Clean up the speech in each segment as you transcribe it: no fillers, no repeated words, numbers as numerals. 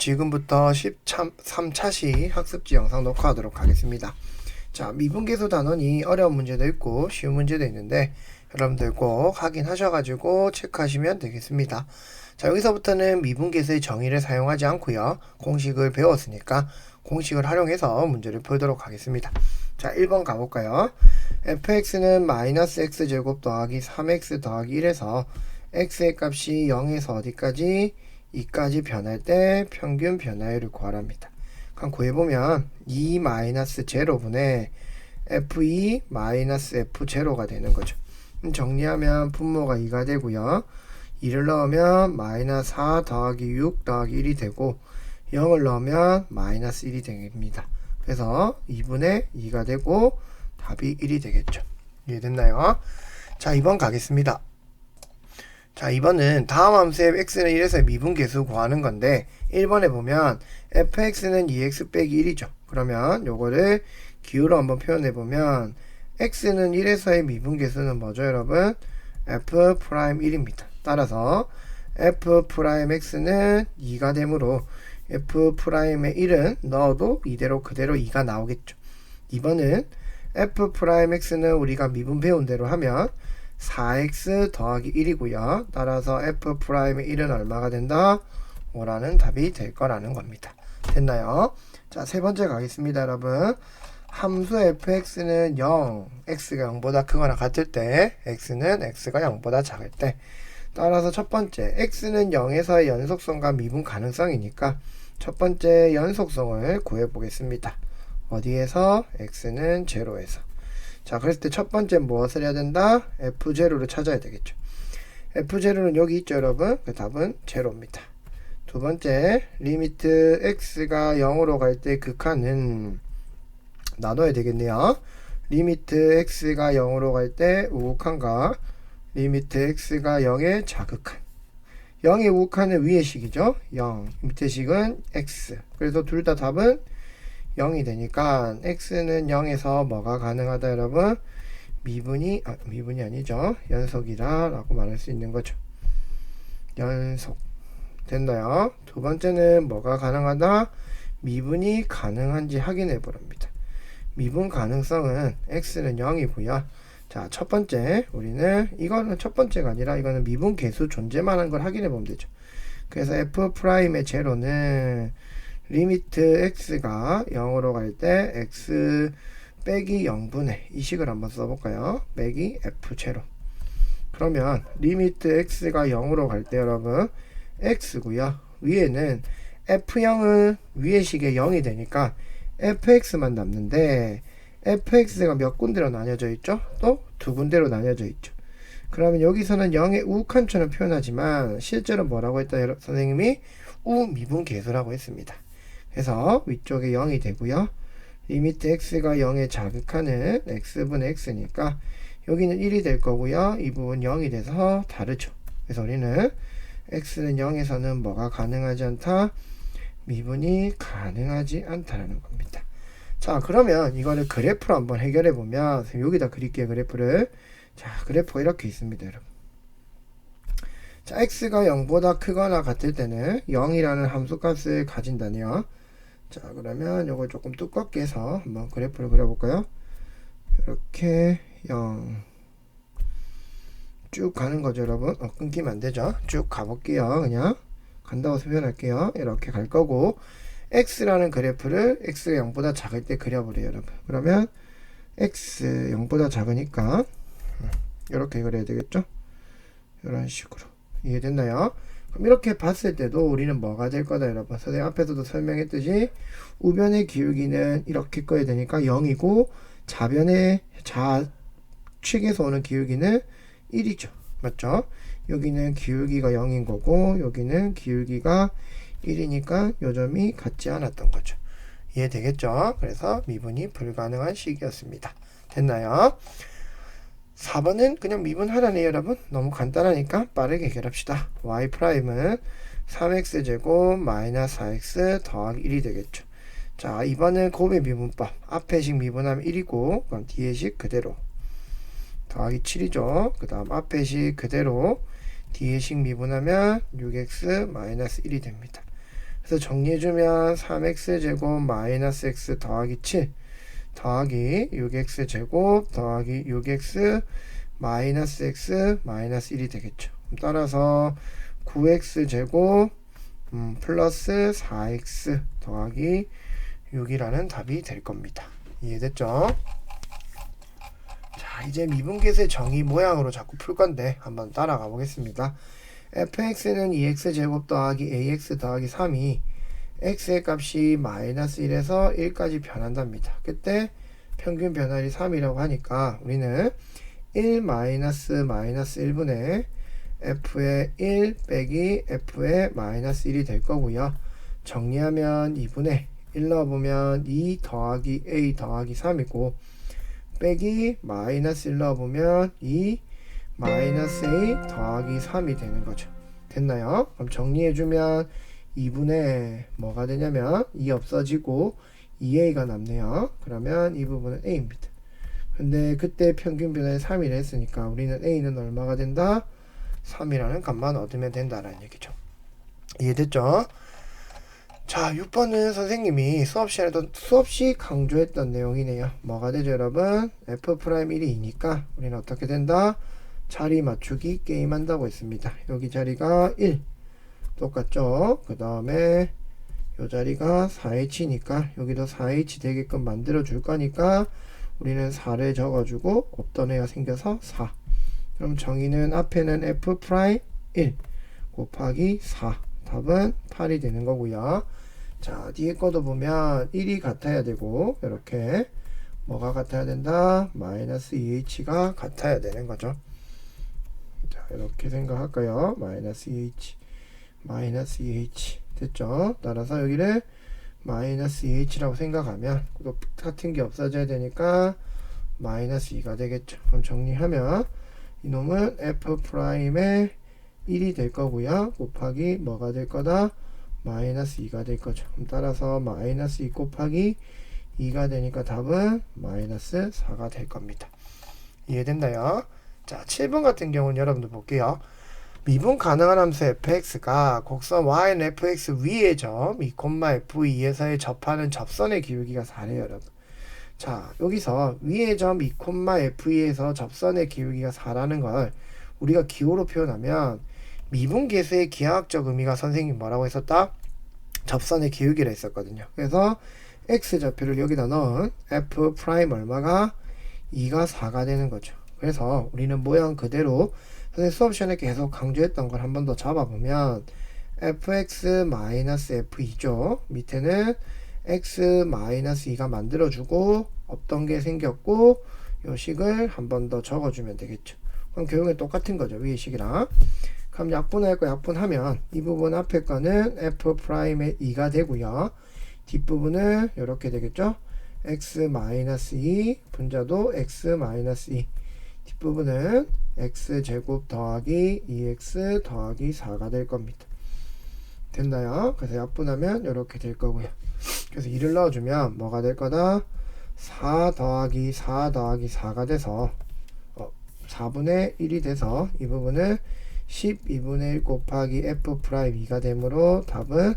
지금부터 13차시 학습지 영상 녹화하도록 하겠습니다. 자, 미분계수 단원이 어려운 문제도 있고 쉬운 문제도 있는데 여러분들 꼭 확인하셔가지고 체크하시면 되겠습니다. 자, 여기서부터는 미분계수의 정의를 사용하지 않고요. 공식을 배웠으니까 공식을 활용해서 문제를 풀도록 하겠습니다. 자, 1번 가볼까요? fx는 마이너스 x제곱 더하기 3x 더하기 1에서 x의 값이 0에서 어디까지? 2까지 변할 때 평균 변화율을 구하랍니다. 그럼 구해보면 2 마이너스 제로분의 f2 마이너스 f0가 되는 거죠. 정리하면 분모가 2가 되고요. 2를 넣으면 마이너스 4 더하기 6 더하기 1이 되고 0을 넣으면 마이너스 1이 됩니다. 그래서 2분의 2가 되고 답이 1이 되겠죠. 이해됐나요? 자, 2번 가겠습니다. 자, 2번은 다음 함수의 x는 1에서 미분계수 구하는 건데 1번에 보면 fx는 2x 빼기 1이죠. 그러면 요거를 기호로 한번 표현해 보면 x는 1에서의 미분계수는 뭐죠, 여러분? f'1입니다. 따라서 f'x는 2가 되므로 f'의 1은 넣어도 이대로 그대로 2가 나오겠죠. 2번은 f'x는 우리가 미분 배운 대로 하면 4x 더하기 1이고요. 따라서 f'의 1은 얼마가 된다? 5라는 답이 될 거라는 겁니다. 됐나요? 자, 세 번째 가겠습니다, 여러분. 함수 fx는 0, x가 0보다 크거나 같을 때, x는 x가 0보다 작을 때. 따라서 첫 번째, x는 0에서의 연속성과 미분 가능성이니까 첫 번째 연속성을 구해보겠습니다. 어디에서? x는 0에서. 자, 그랬을 때 첫 번째 무엇을 해야 된다? f0를 찾아야 되겠죠. f0는 여기 있죠, 여러분. 그 답은 0입니다. 두 번째, 리미트 x가 0으로 갈 때 극한은 나눠야 되겠네요. 리미트 x가 0으로 갈 때 우극한과 리미트 x가 0의 자극한. 0의 우극한은 위의 식이죠. 0. 밑의 식은 x. 그래서 둘 다 답은 0이 되니까 x는 0에서 뭐가 가능하다, 여러분? 미분이 아니죠. 연속이다 라고 말할 수 있는 거죠. 연속. 됐나요? 두 번째는 뭐가 가능하다? 미분이 가능한지 확인해 보랍니다. 미분 가능성은 x는 0이고요. 자, 첫 번째 우리는 이거는 첫 번째가 아니라 이거는 미분 계수 존재만 한 걸 확인해 보면 되죠. 그래서 f'의 제로는 리미트 x가 0으로 갈 때 x 빼기 0분의 이 식을 한번 써볼까요? 빼기 f0. 그러면 리미트 x가 0으로 갈 때 여러분 x고요. 위에는 f0은 위의 식에 0이 되니까 fx만 남는데 fx가 몇 군데로 나뉘어져 있죠? 또 두 군데로 나뉘어져 있죠. 그러면 여기서는 0의 우칸처럼 표현하지만 실제로 뭐라고 했다 선생님이 우미분계수라고 했습니다. 그래서 위쪽에 0이 되고요. 리미트 x가 0에 자극하는 x분의 x니까 여기는 1이 될 거고요. 이 부분 0이 돼서 다르죠. 그래서 우리는 x는 0에서는 뭐가 가능하지 않다? 미분이 가능하지 않다라는 겁니다. 자, 그러면 이거를 그래프로 한번 해결해 보면 여기다 그릴게요, 그래프를. 자, 그래프가 이렇게 있습니다, 여러분. 자, x가 0보다 크거나 같을 때는 0이라는 함수값을 가진다네요. 자, 그러면 이걸 조금 두껍게 해서 한번 그래프를 그려볼까요? 이렇게 0 쭉 가는 거죠, 여러분. 끊기면 안 되죠. 쭉 가볼게요. 그냥 간다고 표현할게요. 이렇게 갈 거고 x라는 그래프를 x가 0보다 작을 때 그려버려요, 여러분. 그러면 x 0보다 작으니까 이렇게 그려야 되겠죠? 이런 식으로. 이해됐나요? 그럼 이렇게 봤을 때도 우리는 뭐가 될 거다, 여러분? 선생님 앞에서도 설명했듯이 우변의 기울기는 이렇게 꺼야 되니까 0이고 좌변의 좌측에서 오는 기울기는 1이죠. 맞죠? 여기는 기울기가 0인 거고 여기는 기울기가 1이니까 요점이 같지 않았던 거죠. 이해되겠죠? 그래서 미분이 불가능한 식이었습니다. 됐나요? 4번은 그냥 미분하라네요, 여러분. 너무 간단하니까 빠르게 해결합시다. y'은 3x제곱 마이너스 4x 더하기 1이 되겠죠. 자, 2번은 곱의 미분법. 앞에 식 미분하면 1이고 그럼 뒤에 식 그대로 더하기 7이죠. 그 다음 앞에 식 그대로 뒤에 식 미분하면 6x 마이너스 1이 됩니다. 그래서 정리해주면 3x제곱 마이너스 x 더하기 7 더하기 6x제곱 더하기 6x 마이너스 x 마이너스 1이 되겠죠. 따라서 9x제곱 플러스 4x 더하기 6이라는 답이 될 겁니다. 이해됐죠? 자, 이제 미분계수의 정의 모양으로 자꾸 풀 건데 한번 따라가 보겠습니다. fx는 2x제곱 더하기 ax 더하기 3이 x의 값이 마이너스 1에서 1까지 변한답니다. 그때 평균 변화율이 3이라고 하니까 우리는 1 마이너스 1분의 f의 1 빼기 f의 마이너스 1이 될 거고요. 정리하면 2분의 1 넣어보면 2 더하기 a 더하기 3이고 빼기 마이너스 1 넣어보면 2 마이너스 a 더하기 3이 되는 거죠. 됐나요? 그럼 정리해주면 2분의 뭐가 되냐면 2 없어지고 2a가 남네요. 그러면 이 부분은 a입니다. 근데 그때 평균 변화에 3이라 했으니까 우리는 a는 얼마가 된다? 3이라는 값만 얻으면 된다라는 얘기죠. 이해됐죠? 자, 6번은 선생님이 수업 시간에도 수없이 강조했던 내용이네요. 뭐가 되죠, 여러분? f'1이 2니까 우리는 어떻게 된다? 자리 맞추기 게임 한다고 했습니다. 여기 자리가 1 똑같죠? 그 다음에 요 자리가 4h니까 여기도 4h 되게끔 만들어 줄 거니까 우리는 4를 적어주고 없던 애가 생겨서 4. 그럼 정의는 앞에는 f'1 곱하기 4. 답은 8이 되는 거고요. 자, 뒤에 거도 보면 1이 같아야 되고 이렇게 뭐가 같아야 된다? 마이너스 2h가 같아야 되는 거죠. 자, 이렇게 생각할까요? 마이너스 2h 마이너스 2h 됐죠? 따라서 여기를 마이너스 2h라고 생각하면 같은 게 없어져야 되니까 마이너스 2가 되겠죠. 그럼 정리하면 이놈은 f'의 1이 될 거고요. 곱하기 뭐가 될 거다? 마이너스 2가 될 거죠. 그럼 따라서 마이너스 2 곱하기 2가 되니까 답은 마이너스 4가 될 겁니다. 이해됐나요? 자, 7번 같은 경우는 여러분들 볼게요. 미분 가능한 함수 fx가 곡선 y는 fx 위의 점 2,f2에서의 접하는 접선의 기울기가 4래요, 여러분. 자, 여기서 위의 점 2,f2에서 접선의 기울기가 4라는 걸 우리가 기호로 표현하면 미분계수의 기하학적 의미가 선생님 뭐라고 했었다? 접선의 기울기라 했었거든요. 그래서 x좌표를 여기다 넣은 f' 얼마가? 2가 4가 되는 거죠. 그래서 우리는 모양 그대로 선생님 수업 시간에 계속 강조했던 걸 한 번 더 잡아보면 fx-f2죠. 밑에는 x-2가 만들어주고 없던 게 생겼고 요 식을 한 번 더 적어주면 되겠죠. 그럼 결국엔 똑같은 거죠. 위의 식이랑. 그럼 약분할 거 약분하면 이 부분 앞에 거는 f'의 2가 되고요. 뒷부분은 이렇게 되겠죠. x-2 분자도 x-2 뒷부분은 x제곱 더하기 2x 더하기 4가 될 겁니다. 됐나요? 그래서 약분하면 이렇게 될 거고요. 그래서 2를 넣어주면 뭐가 될 거다? 4 더하기 4 더하기 4가 돼서 4분의 1이 돼서 이 부분은 12분의 1 곱하기 f'2가 되므로 답은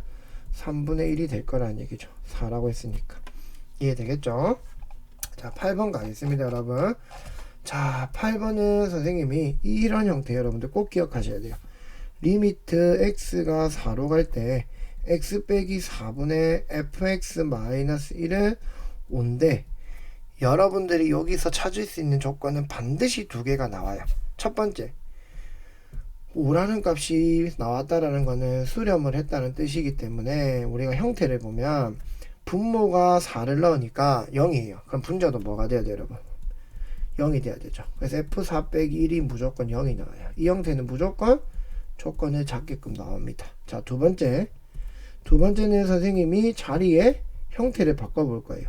3분의 1이 될 거라는 얘기죠. 4라고 했으니까. 이해되겠죠? 자, 8번 가겠습니다, 여러분. 자, 8번은 선생님이 이런 형태 여러분들 꼭 기억하셔야 돼요. 리미트 x가 4로 갈 때 x 빼기 4분의 fx-1은 5인데 여러분들이 여기서 찾을 수 있는 조건은 반드시 두 개가 나와요. 첫 번째, 5라는 값이 나왔다라는 거는 수렴을 했다는 뜻이기 때문에 우리가 형태를 보면 분모가 4를 넣으니까 0이에요. 그럼 분자도 뭐가 돼야 돼요, 여러분? 0이 돼야 되죠. 그래서 f4 빼기 1이 무조건 0이 나와요. 이 형태는 무조건 조건을 잡게끔 나옵니다. 자, 두 번째는 선생님이 자리에 형태를 바꿔볼 거예요.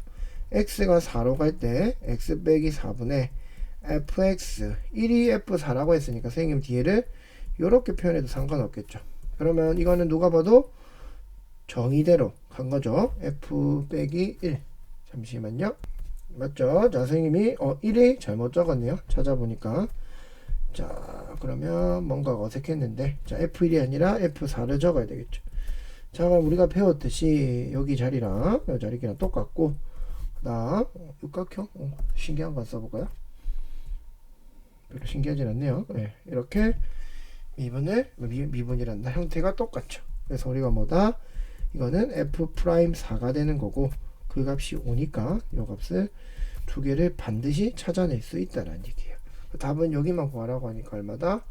x가 4로 갈 때 x 빼기 4분의 fx 1이 f4라고 했으니까 선생님 뒤에를 이렇게 표현해도 상관없겠죠. 그러면 이거는 누가 봐도 정의대로 간 거죠. f 빼기 1 잠시만요. 맞죠? 자, 선생님이 1이 잘못 적었네요. 찾아보니까. 자, 그러면 뭔가 어색했는데 자, f1이 아니라 f4를 적어야 되겠죠. 자, 그럼 우리가 배웠듯이 여기 자리랑 이 자리랑 똑같고, 그 다음 육각형 신기한 거 써볼까요? 별로 신기하진 않네요. 네, 이렇게 미분이란다 형태가 똑같죠. 그래서 우리가 뭐다? 이거는 F'4가 되는 거고, 그 값이 5니까 이 값을 두 개를 반드시 찾아낼 수 있다는 얘기예요. 답은 여기만 구하라고 하니까 얼마다?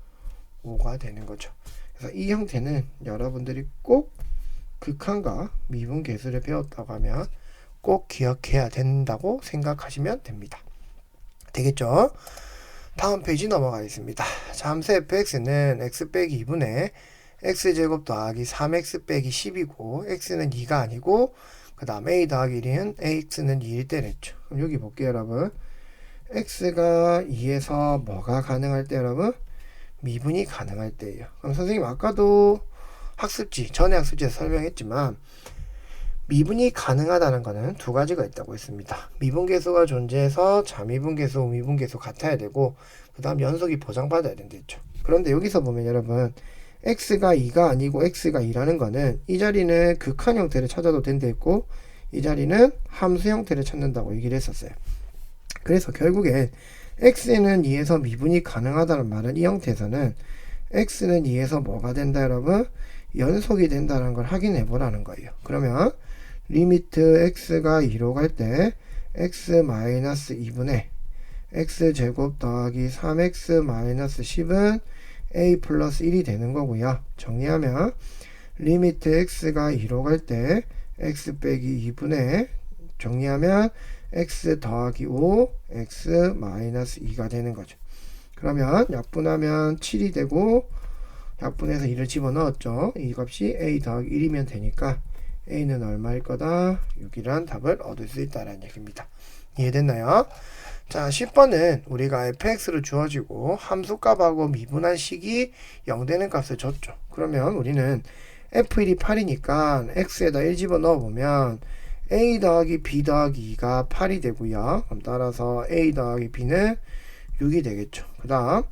5가 되는 거죠. 그래서 이 형태는 여러분들이 꼭 극한과 미분 계수를 배웠다고 하면 꼭 기억해야 된다고 생각하시면 됩니다. 되겠죠? 다음 페이지 넘어가겠습니다. 자, 함수 fx는 x 빼기 2분의 x제곱 더하기 3x 빼기 10이고 x는 2가 아니고 그 다음 a 더하기 1은 ax는 2일 때랬죠. 그럼 여기 볼게요, 여러분. x가 2에서 뭐가 가능할 때, 여러분? 미분이 가능할 때예요. 그럼 선생님 아까도 전에 학습지에서 설명했지만 미분이 가능하다는 것은 두 가지가 있다고 했습니다. 미분계수가 존재해서 자미분계수, 우미분계수 같아야 되고 그 다음 연속이 보장받아야 된댔죠. 그런데 여기서 보면 여러분 x가 2가 아니고 x가 2라는 거는 이 자리는 극한 형태를 찾아도 된다 했고 이 자리는 함수 형태를 찾는다고 얘기를 했었어요. 그래서 결국엔 x는 2에서 미분이 가능하다는 말은 이 형태에서는 x는 2에서 뭐가 된다 여러분? 연속이 된다는 걸 확인해 보라는 거예요. 그러면 리미트 x가 2로 갈 때 x-2분의 x제곱 더하기 3x-10은 a 플러스 1이 되는 거고요. 정리하면 리미트 x가 2로 갈 때 x 빼기 2분의 정리하면 x 더하기 5 x-2가 되는 거죠. 그러면 약분하면 7이 되고 약분해서 2를 집어넣었죠. 이 값이 a 더하기 1이면 되니까 a는 얼마일 거다? 6이란 답을 얻을 수 있다는 얘기입니다. 이해됐나요? 자, 10번은 우리가 fx로 주어지고 함수값하고 미분한 식이 0 되는 값을 줬죠. 그러면 우리는 f1이 8이니까 x에다 1 집어넣어보면 a 더하기 b 더하기 2가 8이 되고요. 그럼 따라서 a 더하기 b는 6이 되겠죠. 그 다음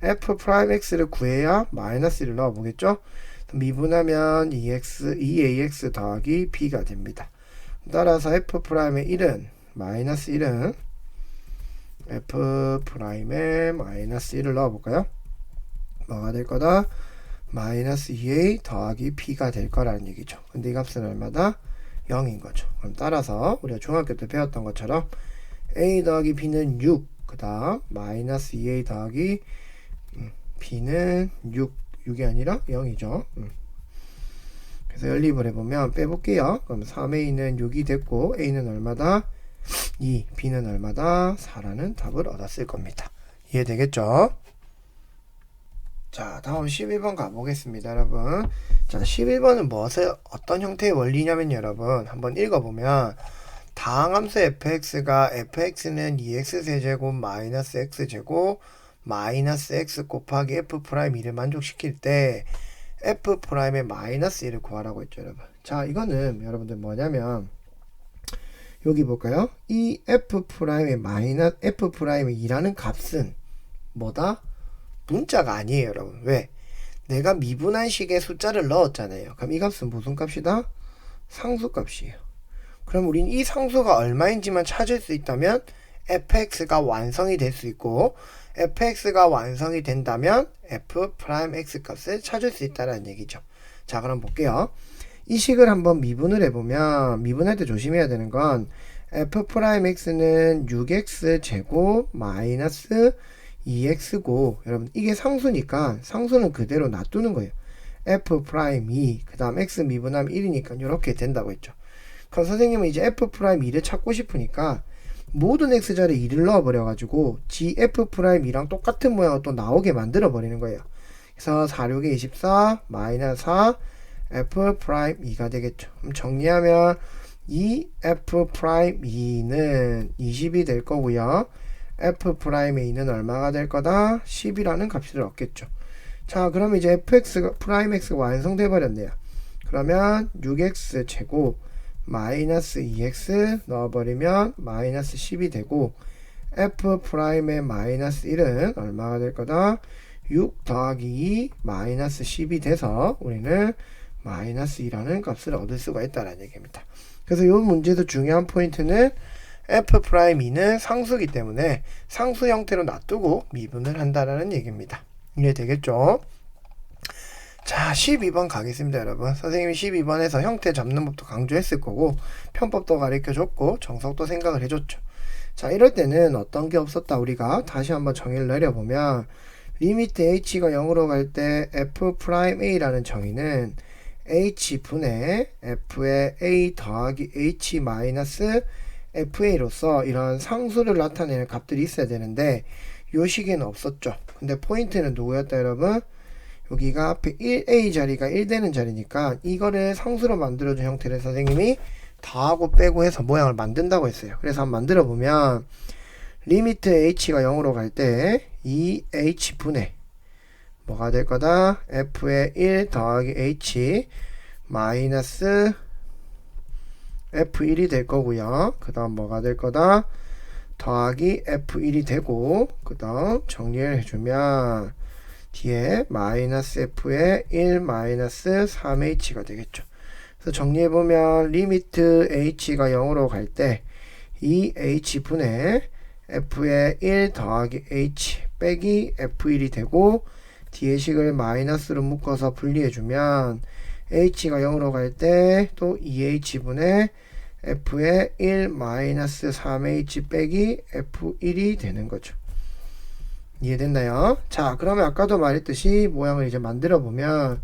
f'x를 구해야 마이너스 1을 넣어보겠죠. 미분하면 2ax 더하기 b가 됩니다. 따라서 f'의 1은 마이너스 1은 f'의 마이너스 1을 넣어볼까요? 뭐가 될 거다? 마이너스 2a 더하기 b가 될 거라는 얘기죠. 근데 이 값은 얼마다? 0인 거죠. 그럼 따라서 우리가 중학교 때 배웠던 것처럼 a 더하기 b는 6, 그 다음 마이너스 2a 더하기 b는 6이 아니라 0이죠. 그래서 연립을 해보면 빼볼게요. 그럼 3a는 6이 됐고 a는 얼마다? 2, b는 얼마다? 4라는 답을 얻었을 겁니다. 이해되겠죠? 자, 다음 11번 가보겠습니다, 여러분. 자, 11번은 어떤 형태의 원리냐면 여러분 한번 읽어보면 다항함수 fx가 fx는 2x세제곱 마이너스 x제곱 마이너스 x 곱하기 f'2를 만족시킬 때 f'의 마이너스 1을 구하라고 했죠, 여러분. 자, 이거는 여러분들 뭐냐면 여기 볼까요? 이 f'의 마이너스 f'의 2라는 값은 뭐다? 문자가 아니에요, 여러분. 왜? 내가 미분한 식의 숫자를 넣었잖아요. 그럼 이 값은 무슨 값이다? 상수값이에요. 그럼 우린 이 상수가 얼마인지만 찾을 수 있다면 fx가 완성이 될 수 있고 fx가 완성이 된다면 f'x 값을 찾을 수 있다는 얘기죠. 자, 그럼 볼게요. 이 식을 한번 미분을 해보면 미분할 때 조심해야 되는 건 f'x는 6x 제곱 마이너스 2x고 여러분 이게 상수니까 상수는 그대로 놔두는 거예요. f'2 그 다음 x 미분하면 1이니까 이렇게 된다고 했죠. 그럼 선생님은 이제 f'2를 찾고 싶으니까 모든 x자리에 2를 넣어버려 가지고 gf'2랑 똑같은 모양을 또 나오게 만들어 버리는 거예요. 그래서 4, 6에 24 마이너스 4 f'2가 되겠죠. 그럼 정리하면 이 f'2는 20이 될 거고요. f'의 2는 얼마가 될 거다? 10이라는 값을 얻겠죠. 자, 그럼 이제 f'x가 완성돼 버렸네요. 그러면 6x 제곱 마이너스 2x 넣어버리면 마이너스 10이 되고 f'의 마이너스 1은 얼마가 될 거다? 6 더하기 2 마이너스 10이 돼서 우리는 마이너스 2라는 값을 얻을 수가 있다는 얘기입니다. 그래서 이 문제도 중요한 포인트는 f'2는 상수기 때문에 상수 형태로 놔두고 미분을 한다라는 얘기입니다. 이해되겠죠? 자, 12번 가겠습니다, 여러분. 선생님이 12번에서 형태 잡는 법도 강조했을 거고 편법도 가르쳐줬고 정석도 생각을 해줬죠. 자, 이럴 때는 어떤 게 없었다. 우리가 다시 한번 정의를 내려보면 리미트 h가 0으로 갈 때 f'a라는 정의는 h분의 f의 a 더하기 h 마이너스 fa로서 이런 상수를 나타내는 값들이 있어야 되는데 요 시기에는 없었죠. 근데 포인트는 누구였다, 여러분? 여기가 앞에 1a 자리가 1 되는 자리니까 이거를 상수로 만들어준 형태를 선생님이 더하고 빼고 해서 모양을 만든다고 했어요. 그래서 한번 만들어 보면 리미트 h가 0으로 갈 때 2h분의 뭐가 될 거다? f의 1 더하기 h 마이너스 f1이 될 거고요. 그 다음 뭐가 될 거다? 더하기 f1이 되고 그 다음 정리를 해주면 뒤에 마이너스 f의 1 마이너스 3h가 되겠죠. 그래서 정리해보면 리미트 h가 0으로 갈 때 2h분의 f의 1 더하기 h 빼기 f1이 되고 뒤에 식을 마이너스로 묶어서 분리해주면 h가 0으로 갈 때 또 2h분의 f의 1 마이너스 3h 빼기 f1이 되는 거죠. 이해됐나요? 자, 그러면 아까도 말했듯이 모양을 이제 만들어 보면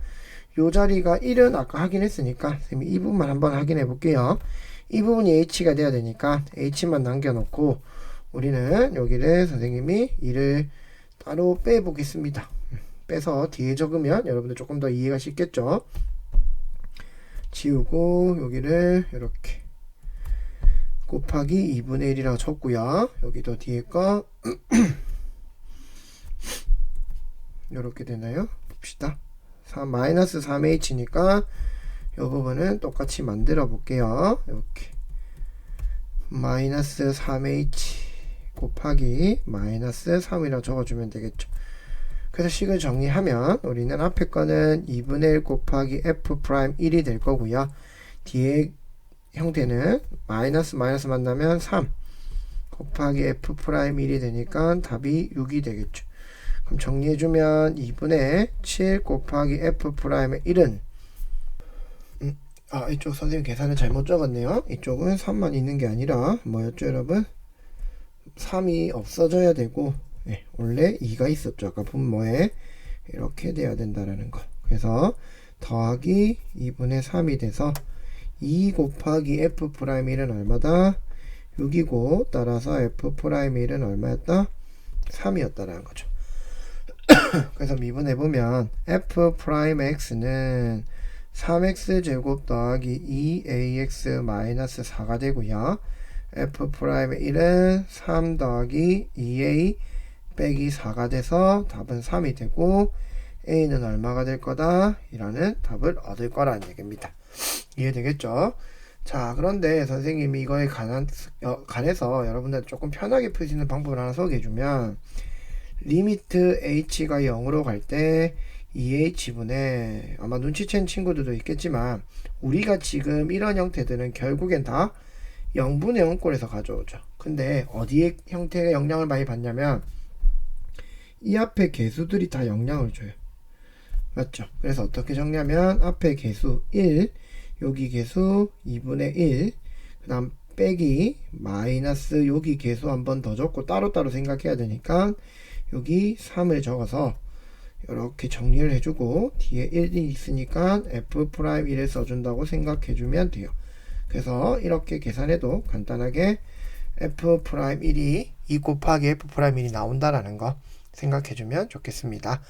요 자리가 1은 아까 확인했으니까 선생님이 이 부분만 한번 확인해 볼게요. 이 부분이 h가 돼야 되니까 h만 남겨놓고 우리는 여기를 선생님이 2를 따로 빼 보겠습니다. 빼서 뒤에 적으면 여러분들 조금 더 이해가 쉽겠죠. 지우고 여기를 이렇게 곱하기 2분의 1이라고 쳤고요. 여기도 뒤에 거 이렇게 되나요? 봅시다. 마이너스 3h니까 이 부분은 똑같이 만들어 볼게요. 이렇게 마이너스 3h 곱하기 마이너스 3이라고 적어주면 되겠죠. 그래서 식을 정리하면 우리는 앞에 거는 2분의 1 곱하기 f'1이 될 거고요. 뒤에 형태는 마이너스 마이너스 만나면 3 곱하기 f'1이 되니까 답이 6이 되겠죠. 그럼 정리해주면 2분의 7 곱하기 f'의 1은 이쪽 선생님 계산을 잘못 적었네요. 이쪽은 3만 있는 게 아니라 뭐였죠, 여러분? 3이 없어져야 되고 원래 2가 있었죠. 아까 분모에 이렇게 돼야 된다라는 거. 그래서 더하기 2분의 3이 돼서 2 곱하기 f'1은 얼마다? 6이고 따라서 f'1은 얼마였다? 3이었다라는 거죠. 그래서 미분해보면 f'x는 3x제곱 더하기 2ax 마이너스 4가 되고요. f'의 1은 3 더하기 2a 빼기 4가 돼서 답은 3이 되고 a는 얼마가 될 거다? 이라는 답을 얻을 거라는 얘기입니다. 이해되겠죠? 자, 그런데 선생님이 이거에 관해서 여러분들 조금 편하게 풀 수 있는 방법을 하나 소개해주면 리미트 h가 0으로 갈 때 2h분의 아마 눈치챈 친구들도 있겠지만 우리가 지금 이런 형태들은 결국엔 다 0분의 0꼴에서 가져오죠. 근데 어디에 형태의 영향을 많이 받냐면 이 앞에 개수들이 다 영향을 줘요. 맞죠? 그래서 어떻게 적냐면 앞에 개수 1 여기 개수 2분의 1 그 다음 빼기 마이너스 여기 개수 한 번 더 적고 따로따로 생각해야 되니까 여기 3을 적어서 이렇게 정리를 해주고 뒤에 1이 있으니까 f'1을 써준다고 생각해주면 돼요. 그래서 이렇게 계산해도 간단하게 f'1이 2 곱하기 f'1이 나온다라는 거 생각해주면 좋겠습니다.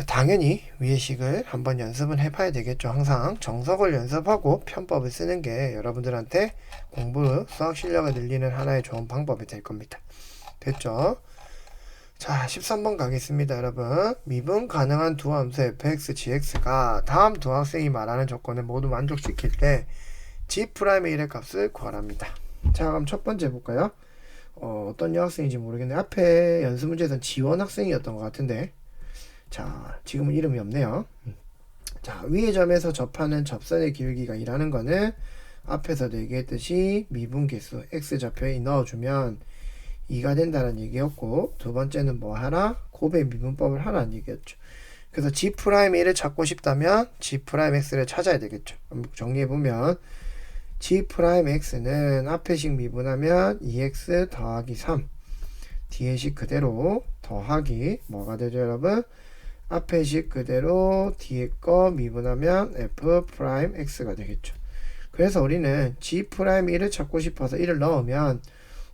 당연히 위의 식을 한번 연습은 해봐야 되겠죠. 항상 정석을 연습하고 편법을 쓰는 게 여러분들한테 공부 수학 실력을 늘리는 하나의 좋은 방법이 될 겁니다. 됐죠? 자, 13번 가겠습니다, 여러분. 미분 가능한 두 함수 fx, gx가 다음 두 학생이 말하는 조건을 모두 만족시킬 때 g'의 1의 값을 구하랍니다. 자, 그럼 첫 번째 볼까요? 어떤 여학생인지 모르겠네. 앞에 연습 문제에서는 지원 학생이었던 것 같은데 자, 지금은 이름이 없네요. 자, 위의 점에서 접하는 접선의 기울기가 2라는 거는 앞에서도 얘기했듯이 미분 개수 x좌표에 넣어주면 2가 된다는 얘기였고, 두 번째는 뭐 하라? 곱의 미분법을 하라는 얘기였죠. 그래서 G'1을 찾고 싶다면 G'X를 찾아야 되겠죠. 정리해보면 G'X는 앞에식 미분하면 2x 더하기 3 뒤에식 그대로 더하기 뭐가 되죠 여러분? 앞에식 그대로 뒤에 거 미분하면 F'X가 되겠죠. 그래서 우리는 G'1을 찾고 싶어서 1을 넣으면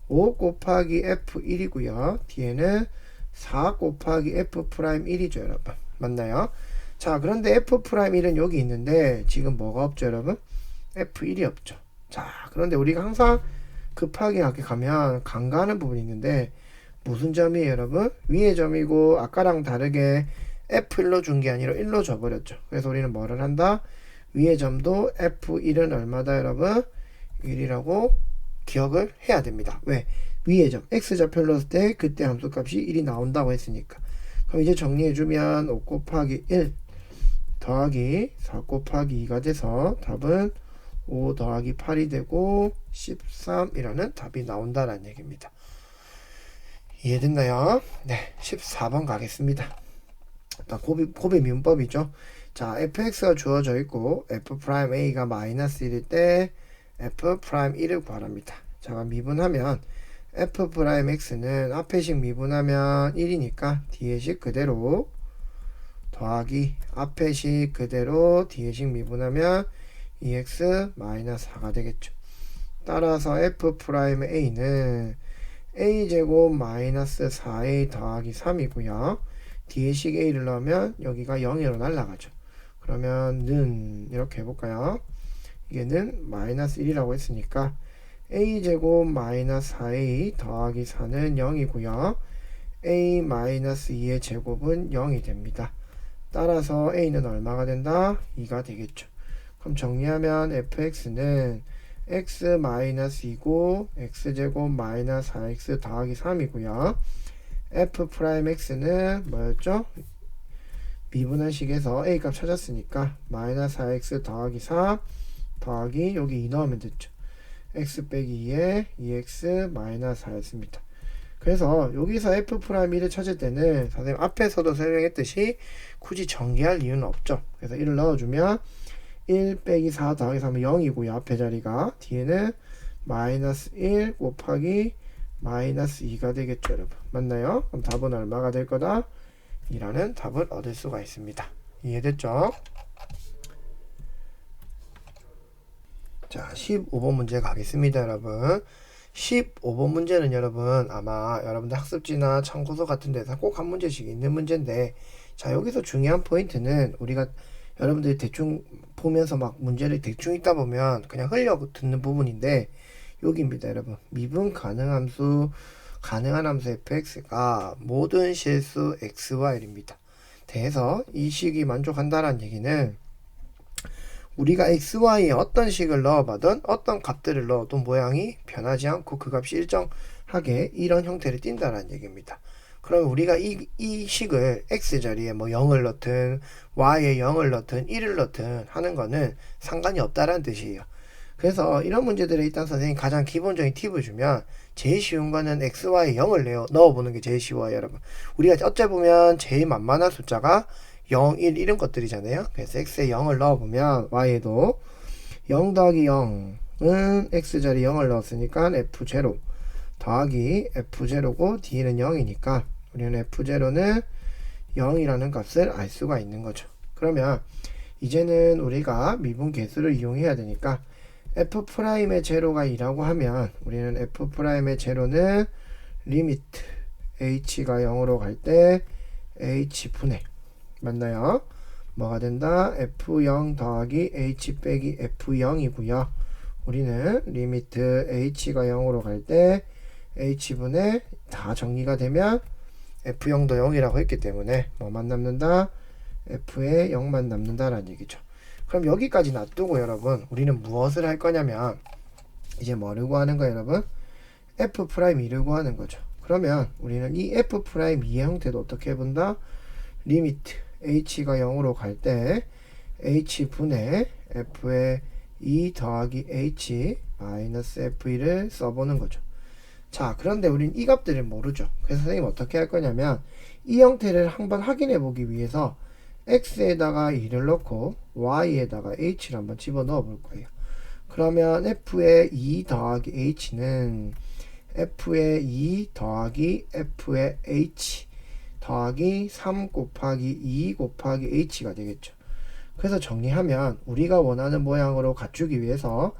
5 곱하기 F1이고요. 뒤에는 4 곱하기 F'1이죠 여러분. 맞나요? 자, 그런데 F'1은 여기 있는데 지금 뭐가 없죠 여러분? F1이 없죠. 자, 그런데 우리가 항상 급하게 가면 간과하는 부분이 있는데 무슨 점이에요 여러분? 위의 점이고 아까랑 다르게 F1로 준 게 아니라 1로 줘버렸죠. 그래서 우리는 뭐를 한다? 위의 점도 F1은 얼마다 여러분? 1이라고 기억을 해야 됩니다. 왜? 위의 점 X좌표를 넣었을 때 그때 함수값이 1이 나온다고 했으니까. 그럼 이제 정리해주면 5 곱하기 1 더하기 4 곱하기 2가 돼서 답은 5 더하기 8이 되고 13이라는 답이 나온다라는 얘기입니다. 이해됐나요? 네, 14번 가겠습니다. 곱의 미분법이죠. 자, fx가 주어져 있고 f'a가 마이너스 1일 때 f'1을 구하랍니다. 자, 미분하면 f'x는 앞에식 미분하면 1이니까 뒤에식 그대로 더하기 앞에식 그대로 뒤에식 미분하면 2x 마이너스 4가 되겠죠. 따라서 f'a는 a제곱 마이너스 4a 더하기 3이고요. 뒤에식 a를 넣으면 여기가 0으로 날아가죠. 그러면 는 이렇게 해볼까요? 이게 는 마이너스 1이라고 했으니까 a제곱 마이너스 4a 더하기 4는 0이고요. a 마이너스 2의 제곱은 0이 됩니다. 따라서 a는 얼마가 된다? 2가 되겠죠. 그럼 정리하면 fx는 x 마이너스 2고 x제곱 마이너스 4x 더하기 3이고요. f'x는 뭐였죠? 미분한 식에서 a 값 찾았으니까 마이너스 4x 더하기 4 더하기 여기 2 넣으면 됐죠. x 빼기 2에 2x 마이너스 4였습니다. 그래서 여기서 f'를 찾을 때는 선생님 앞에서도 설명했듯이 굳이 전개할 이유는 없죠. 그래서 1을 넣어주면 1 빼기 4 더하기 3은 0이고요. 앞에 자리가 뒤에는 마이너스 1 곱하기 마이너스 2가 되겠죠 여러분. 맞나요? 그럼 답은 얼마가 될 거다? 이라는 답을 얻을 수가 있습니다. 이해됐죠? 자, 15번 문제 가겠습니다 여러분. 15번 문제는 여러분 아마 여러분들 학습지나 참고서 같은 데서 꼭 한 문제씩 있는 문제인데, 자, 여기서 중요한 포인트는 우리가 여러분들이 대충 보면서 막 문제를 대충 읽다 보면 그냥 흘려 듣는 부분인데 여기입니다 여러분. 미분 가능한 함수 fx가 모든 실수 xy입니다. 대해서 이 식이 만족한다는 얘기는 우리가 xy에 어떤 식을 넣어봐든 어떤 값들을 넣어도 모양이 변하지 않고 그 값이 일정하게 이런 형태를 띈다는 얘기입니다. 그럼 우리가 이 식을 x자리에 뭐 0을 넣든 y에 0을 넣든 1을 넣든 하는 거는 상관이 없다라는 뜻이에요. 그래서 이런 문제들에 일단 선생님이 가장 기본적인 팁을 주면 제일 쉬운 거는 xy에 0을 넣어보는 게 제일 쉬워요 여러분. 우리가 어째 보면 제일 만만한 숫자가 0, 1 이런 것들이잖아요. 그래서 x에 0을 넣어보면 y에도 0 더하기 0은 x자리 0을 넣었으니까 f0 더하기 f0고 뒤에는 0이니까 우리는 f0는 0이라는 값을 알 수가 있는 거죠. 그러면 이제는 우리가 미분 계수를 이용해야 되니까 f'의 제로가 2라고 하면 우리는 f'의 제로는 리미트 h가 0으로 갈 때 h분의 맞나요? 뭐가 된다? f0 더하기 h 빼기 f0이고요. 우리는 리미트 h가 0으로 갈 때 h분의 다 정리가 되면 f0도 0이라고 했기 때문에 뭐만 남는다? f에 0만 남는다라는 얘기죠. 그럼 여기까지 놔두고 여러분 우리는 무엇을 할 거냐면 이제 뭐를 구하는 거예요 여러분? f'2를 구하는 거죠. 그러면 우리는 이 f'2의 형태도 어떻게 해본다? 리미트 h가 0으로 갈 때 h분의 f의 2 더하기 h 마이너스 f1을 써보는 거죠. 자, 그런데 우린 이 값들을 모르죠. 그래서 선생님 어떻게 할 거냐면 이 형태를 한번 확인해 보기 위해서 x에다가 2를 넣고 y에다가 h를 한번 집어넣어 볼 거예요. 그러면 f의 2 더하기 h는 f의 2 더하기 f의 h 더하기 3 곱하기 2 곱하기 h가 되겠죠. 그래서 정리하면 우리가 원하는 모양으로 갖추기 위해서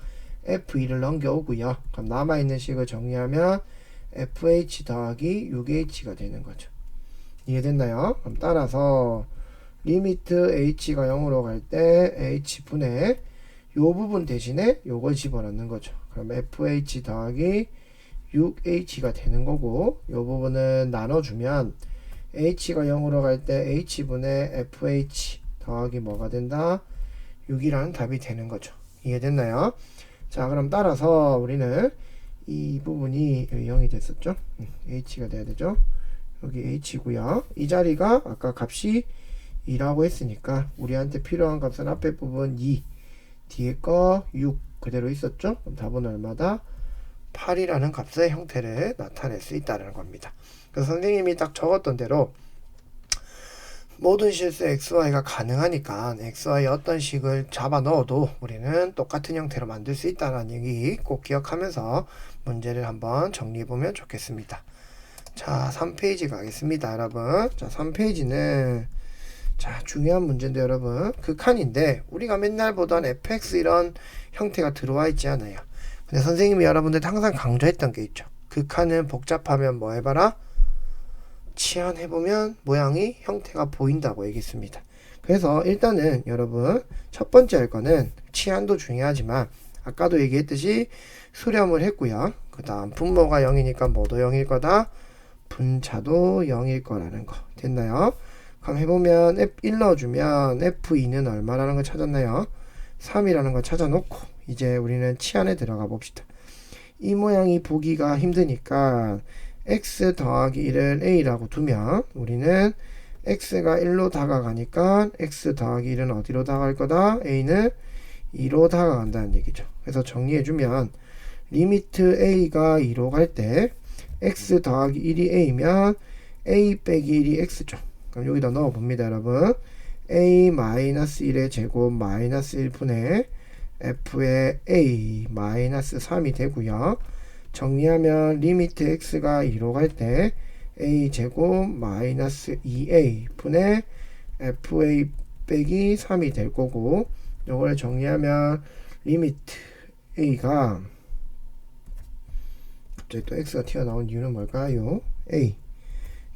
f2를 넘겨오고요. 그럼 남아있는 식을 정리하면 fh 더하기 6h가 되는 거죠. 이해됐나요? 그럼 따라서 리미트 h가 0으로 갈 때 h분의 요 부분 대신에 요걸 집어넣는 거죠. 그럼 fh 더하기 6h가 되는 거고 요 부분은 나눠주면 h가 0으로 갈 때 h분의 fh 더하기 뭐가 된다? 6이라는 답이 되는 거죠. 이해됐나요? 자, 그럼 따라서 우리는 이 부분이 0이 됐었죠. h가 돼야 되죠. 여기 h고요. 이 자리가 아까 값이 2라고 했으니까 우리한테 필요한 값은 앞에 부분 2, 뒤에 거 6 그대로 있었죠. 그럼 답은 얼마다? 8이라는 값의 형태를 나타낼 수 있다는 겁니다. 그래서 선생님이 딱 적었던 대로 모든 실수 xy가 가능하니까 xy 어떤 식을 잡아 넣어도 우리는 똑같은 형태로 만들 수 있다는 얘기 꼭 기억하면서 문제를 한번 정리해 보면 좋겠습니다. 자, 3페이지 가겠습니다, 여러분. 자, 3페이지는 자, 중요한 문제인데 여러분, 극한인데 우리가 맨날 보던 fx 이런 형태가 들어와 있지 않아요. 근데 선생님이 여러분들 항상 강조했던 게 있죠. 극한은 복잡하면 뭐 해봐라? 치환해보면 모양이 형태가 보인다고 얘기했습니다. 그래서 일단은 여러분 첫 번째 할 거는 치환도 중요하지만 아까도 얘기했듯이 수렴을 했고요. 그 다음 분모가 0이니까 뭐도 0일 거다? 분자도 0일 거라는 거 됐나요? 그럼 해보면 F1 넣어주면 F2는 얼마라는 걸 찾았나요? 3이라는 걸 찾아놓고 이제 우리는 치환에 들어가 봅시다. 이 모양이 보기가 힘드니까 x 더하기 1을 a라고 두면 우리는 x가 1로 다가가니까 x 더하기 1은 어디로 다가갈 거다? a는 2로 다가간다는 얘기죠. 그래서 정리해주면 리미트 a가 2로 갈 때 x 더하기 1이 a면 a 빼기 1이 x죠. 그럼 여기다 넣어봅니다, 여러분. a 마이너스 1의 제곱 마이너스 1분의 f의 a 마이너스 3이 되고요. 정리하면 리미트 x가 2로 갈 때 a 제곱 마이너스 2a 분의 fa 빼기 3이 될 거고 이걸 정리하면 리미트 a가 갑자기 또 x가 튀어나온 이유는 뭘까요? a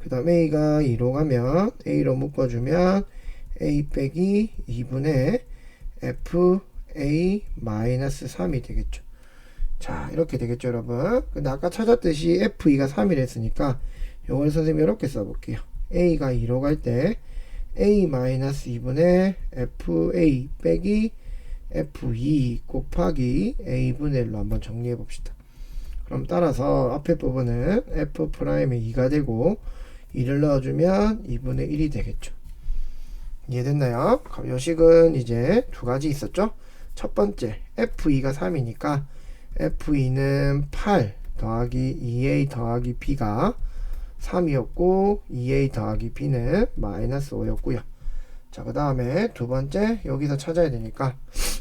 그 다음 a가 2로 가면 a로 묶어주면 a 빼기 2분의 fa 마이너스 3이 되겠죠. 자, 이렇게 되겠죠, 여러분. 근데 아까 찾았듯이 f2가 3이라 했으니까 이걸 선생님이 이렇게 써볼게요. a가 2로 갈 때 a-2분의 fa 빼기 f2 곱하기 a분의 1로 한번 정리해 봅시다. 그럼 따라서 앞에 부분은 f'의 2가 되고 2를 넣어주면 2분의 1이 되겠죠. 이해됐나요? 그럼 이 식은 이제 두 가지 있었죠? 첫 번째 f2가 3이니까 f2는 8 더하기 2a 더하기 b가 3이었고 2a 더하기 b는 마이너스 5였고요. 자, 그 다음에 두 번째 여기서 찾아야 되니까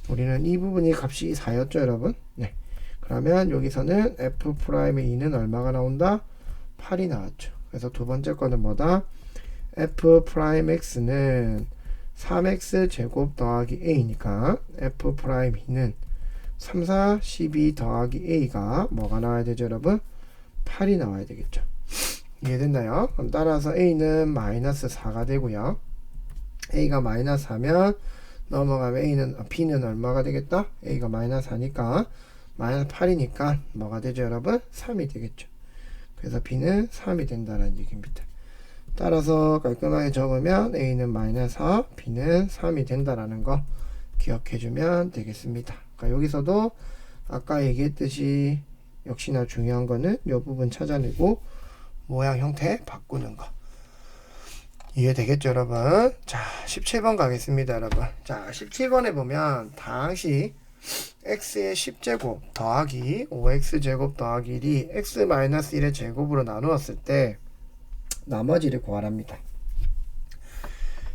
우리는 이 부분이 값이 4였죠, 여러분. 네. 그러면 여기서는 f'의 2는 얼마가 나온다? 8이 나왔죠. 그래서 두 번째 거는 뭐다? f'x는 3x 제곱 더하기 a니까 f'는 3, 4, 12 더하기 a가 뭐가 나와야 되죠, 여러분? 8이 나와야 되겠죠. 이해됐나요? 그럼 따라서 a는 마이너스 4가 되고요. a가 마이너스 4면 넘어가면 b는 얼마가 되겠다? a가 마이너스 4니까 마이너스 8이니까 뭐가 되죠, 여러분? 3이 되겠죠. 그래서 b는 3이 된다는 얘기입니다. 따라서 깔끔하게 적으면 a는 마이너스 4, b는 3이 된다라는 거 기억해주면 되겠습니다. 그러니까 여기서도 아까 얘기했듯이 역시나 중요한 거는 이 부분 찾아내고 모양 형태 바꾸는 거. 이해되겠죠 여러분? 자 17번 가겠습니다 여러분. 자 17번에 보면 당시 x의 10제곱 더하기 5x제곱 더하기 1이 x-1의 제곱으로 나누었을 때 나머지를 구하랍니다.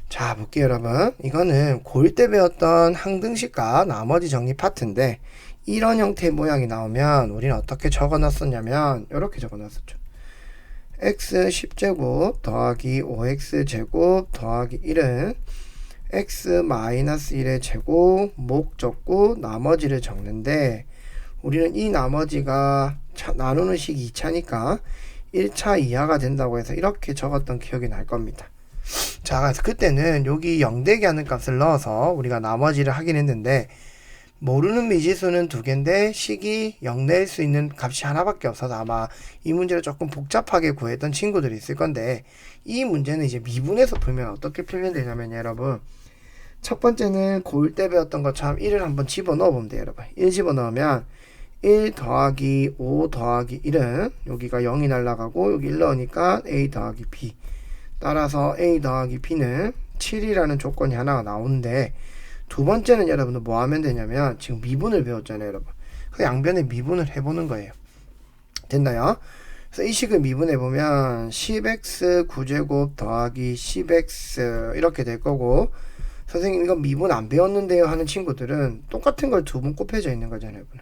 자 볼게요 여러분. 이거는 고1 때 배웠던 항등식과 나머지 정리 파트인데 이런 형태의 모양이 나오면 우리는 어떻게 적어놨었냐면 이렇게 적어놨었죠. x 10제곱 더하기 5x제곱 더하기 1은 x-1의 제곱 목 적고 나머지를 적는데 우리는 이 나머지가 나누는 식이 2차니까 1차 이하가 된다고 해서 이렇게 적었던 기억이 날 겁니다. 자, 그래서 그때는 여기 0되게 하는 값을 넣어서 우리가 나머지를 하긴 했는데 모르는 미지수는 두 개인데 식이 0 낼 수 있는 값이 하나밖에 없어서 아마 이 문제를 조금 복잡하게 구했던 친구들이 있을 건데 이 문제는 이제 미분해서 풀면 어떻게 풀면 되냐면 여러분 첫 번째는 고1 때 배웠던 것처럼 1을 한번 집어넣어 보면 돼요 여러분. 1 집어넣으면 1 더하기 5 더하기 1은 여기가 0이 날라가고 여기 1 넣으니까 a 더하기 b 따라서 a 더하기 b는 7이라는 조건이 하나가 나오는데 두 번째는 여러분들 뭐 하면 되냐면 지금 미분을 배웠잖아요 여러분. 그 양변에 미분을 해보는 거예요. 됐나요? 그래서 이 식을 미분해보면 10x 9제곱 더하기 10x 이렇게 될 거고 선생님 이거 미분 안 배웠는데요 하는 친구들은 똑같은 걸 두 번 곱해져 있는 거잖아요 여러분.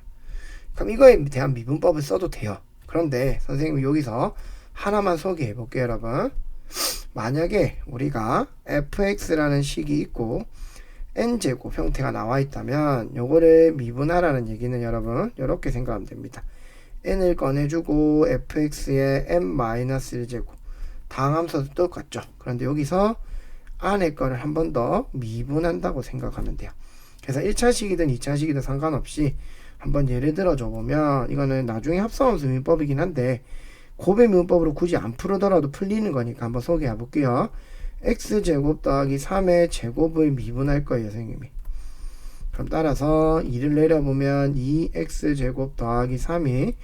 그럼 이거에 대한 미분법을 써도 돼요. 그런데 선생님이 여기서 하나만 소개해 볼게요 여러분. 만약에 우리가 fx라는 식이 있고 n제곱 형태가 나와 있다면 요거를 미분하라는 얘기는 여러분 이렇게 생각하면 됩니다. n을 꺼내주고 fx의 n-1제곱 다항함수도 똑같죠. 그런데 여기서 안에 거를 한 번 더 미분한다고 생각하면 돼요. 그래서 1차식이든 2차식이든 상관없이 한번 예를 들어 줘보면 이거는 나중에 합성함수 미분법이긴 한데 곱의 미분법으로 굳이 안 풀어더라도 풀리는 거니까 한번 소개해 볼게요. x제곱 더하기 3의 제곱을 미분할 거예요 선생님이. 그럼 따라서 2를 내려보면 2x제곱 더하기 3이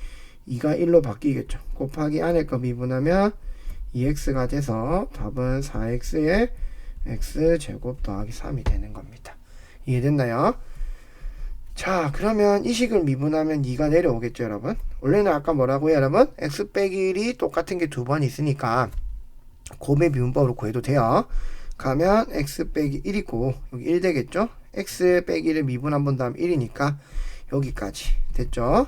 2가 1로 바뀌겠죠. 곱하기 안에 거 미분하면 2x가 돼서 답은 4x의 x제곱 더하기 3이 되는 겁니다. 이해됐나요? 자 그러면 이 식을 미분하면 2가 내려오겠죠 여러분. 원래는 아까 뭐라고요 여러분? x 빼기 1이 똑같은 게 두 번 있으니까 곱의 미분법으로 구해도 돼요. 가면 x 빼기 1이고 여기 1 되겠죠? x 빼기 1을 미분 한 번 더 하면 1이니까 여기까지 됐죠?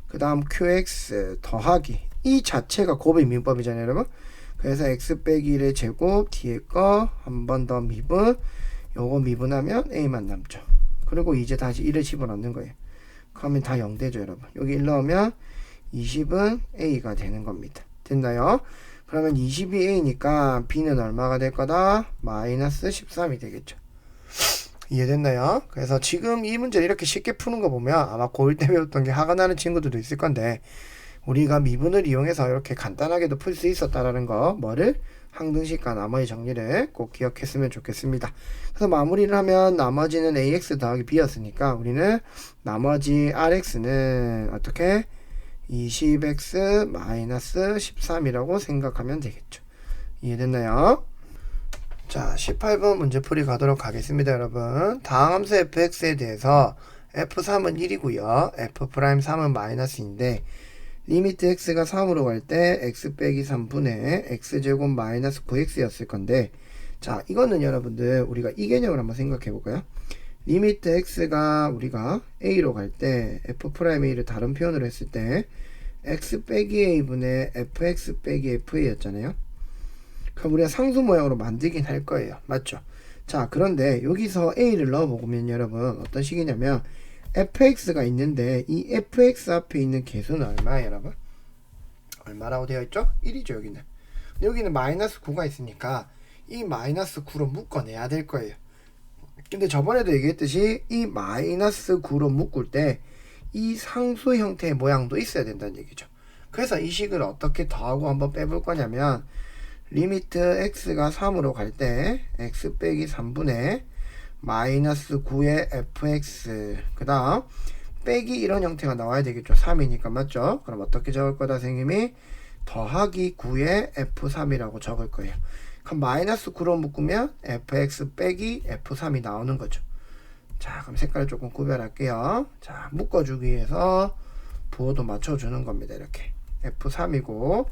그 다음 qx 더하기 이 자체가 곱의 미분법이잖아요 여러분. 그래서 x 빼기 1의 제곱 뒤에 거 한 번 더 미분 요거 미분하면 a만 남죠. 그리고 이제 다시 1을 집어넣는 거예요. 그러면 다 0 되죠 여러분. 여기 1 넣으면 20은 a가 되는 겁니다. 됐나요? 그러면 20이 a니까 b는 얼마가 될 거다? 마이너스 13이 되겠죠. 이해됐나요? 그래서 지금 이 문제를 이렇게 쉽게 푸는 거 보면 아마 고1 때 배웠던 게 화가 나는 친구들도 있을 건데 우리가 미분을 이용해서 이렇게 간단하게도 풀 수 있었다라는 거 뭐를? 항등식과 나머지 정리를 꼭 기억했으면 좋겠습니다. 그래서 마무리를 하면 나머지는 ax 더하기 b였으니까 우리는 나머지 rx는 어떻게? 20x 마이너스 13이라고 생각하면 되겠죠. 이해됐나요? 자 18번 문제풀이 가도록 하겠습니다 여러분. 다항함수 fx에 대해서 f3은 1이고요 f'3은 마이너스인데 리미트 x가 3으로 갈 때 x 빼기 3분의 x제곱 마이너스 9x였을 건데 자 이거는 여러분들 우리가 이 개념을 한번 생각해 볼까요? 리미트 x가 우리가 a로 갈 때 f'a를 다른 표현으로 했을 때 x 빼기 a분의 fx 빼기 fa 였잖아요. 그럼 우리가 상수 모양으로 만들긴 할 거예요. 맞죠? 자 그런데 여기서 a를 넣어보면 여러분 어떤 식이냐면 fx가 있는데 이 fx 앞에 있는 개수는 얼마예요 여러분? 얼마라고 되어 있죠? 1이죠 여기는. 여기는 마이너스 9가 있으니까 이 마이너스 9로 묶어내야 될 거예요. 근데 저번에도 얘기했듯이 이 마이너스 9로 묶을 때 이 상수 형태의 모양도 있어야 된다는 얘기죠. 그래서 이 식을 어떻게 더하고 한번 빼볼 거냐면 리미트 x가 3으로 갈 때 x 빼기 3분의 마이너스 9의 fx 그 다음 빼기 이런 형태가 나와야 되겠죠. 3이니까 맞죠? 그럼 어떻게 적을 거다 선생님이 더하기 9의 f3이라고 적을 거예요. 그럼 마이너스 9로 묶으면 fx 빼기 f3이 나오는 거죠. 자, 그럼 색깔을 조금 구별할게요. 자, 묶어주기 위해서 부호도 맞춰주는 겁니다. 이렇게 f3이고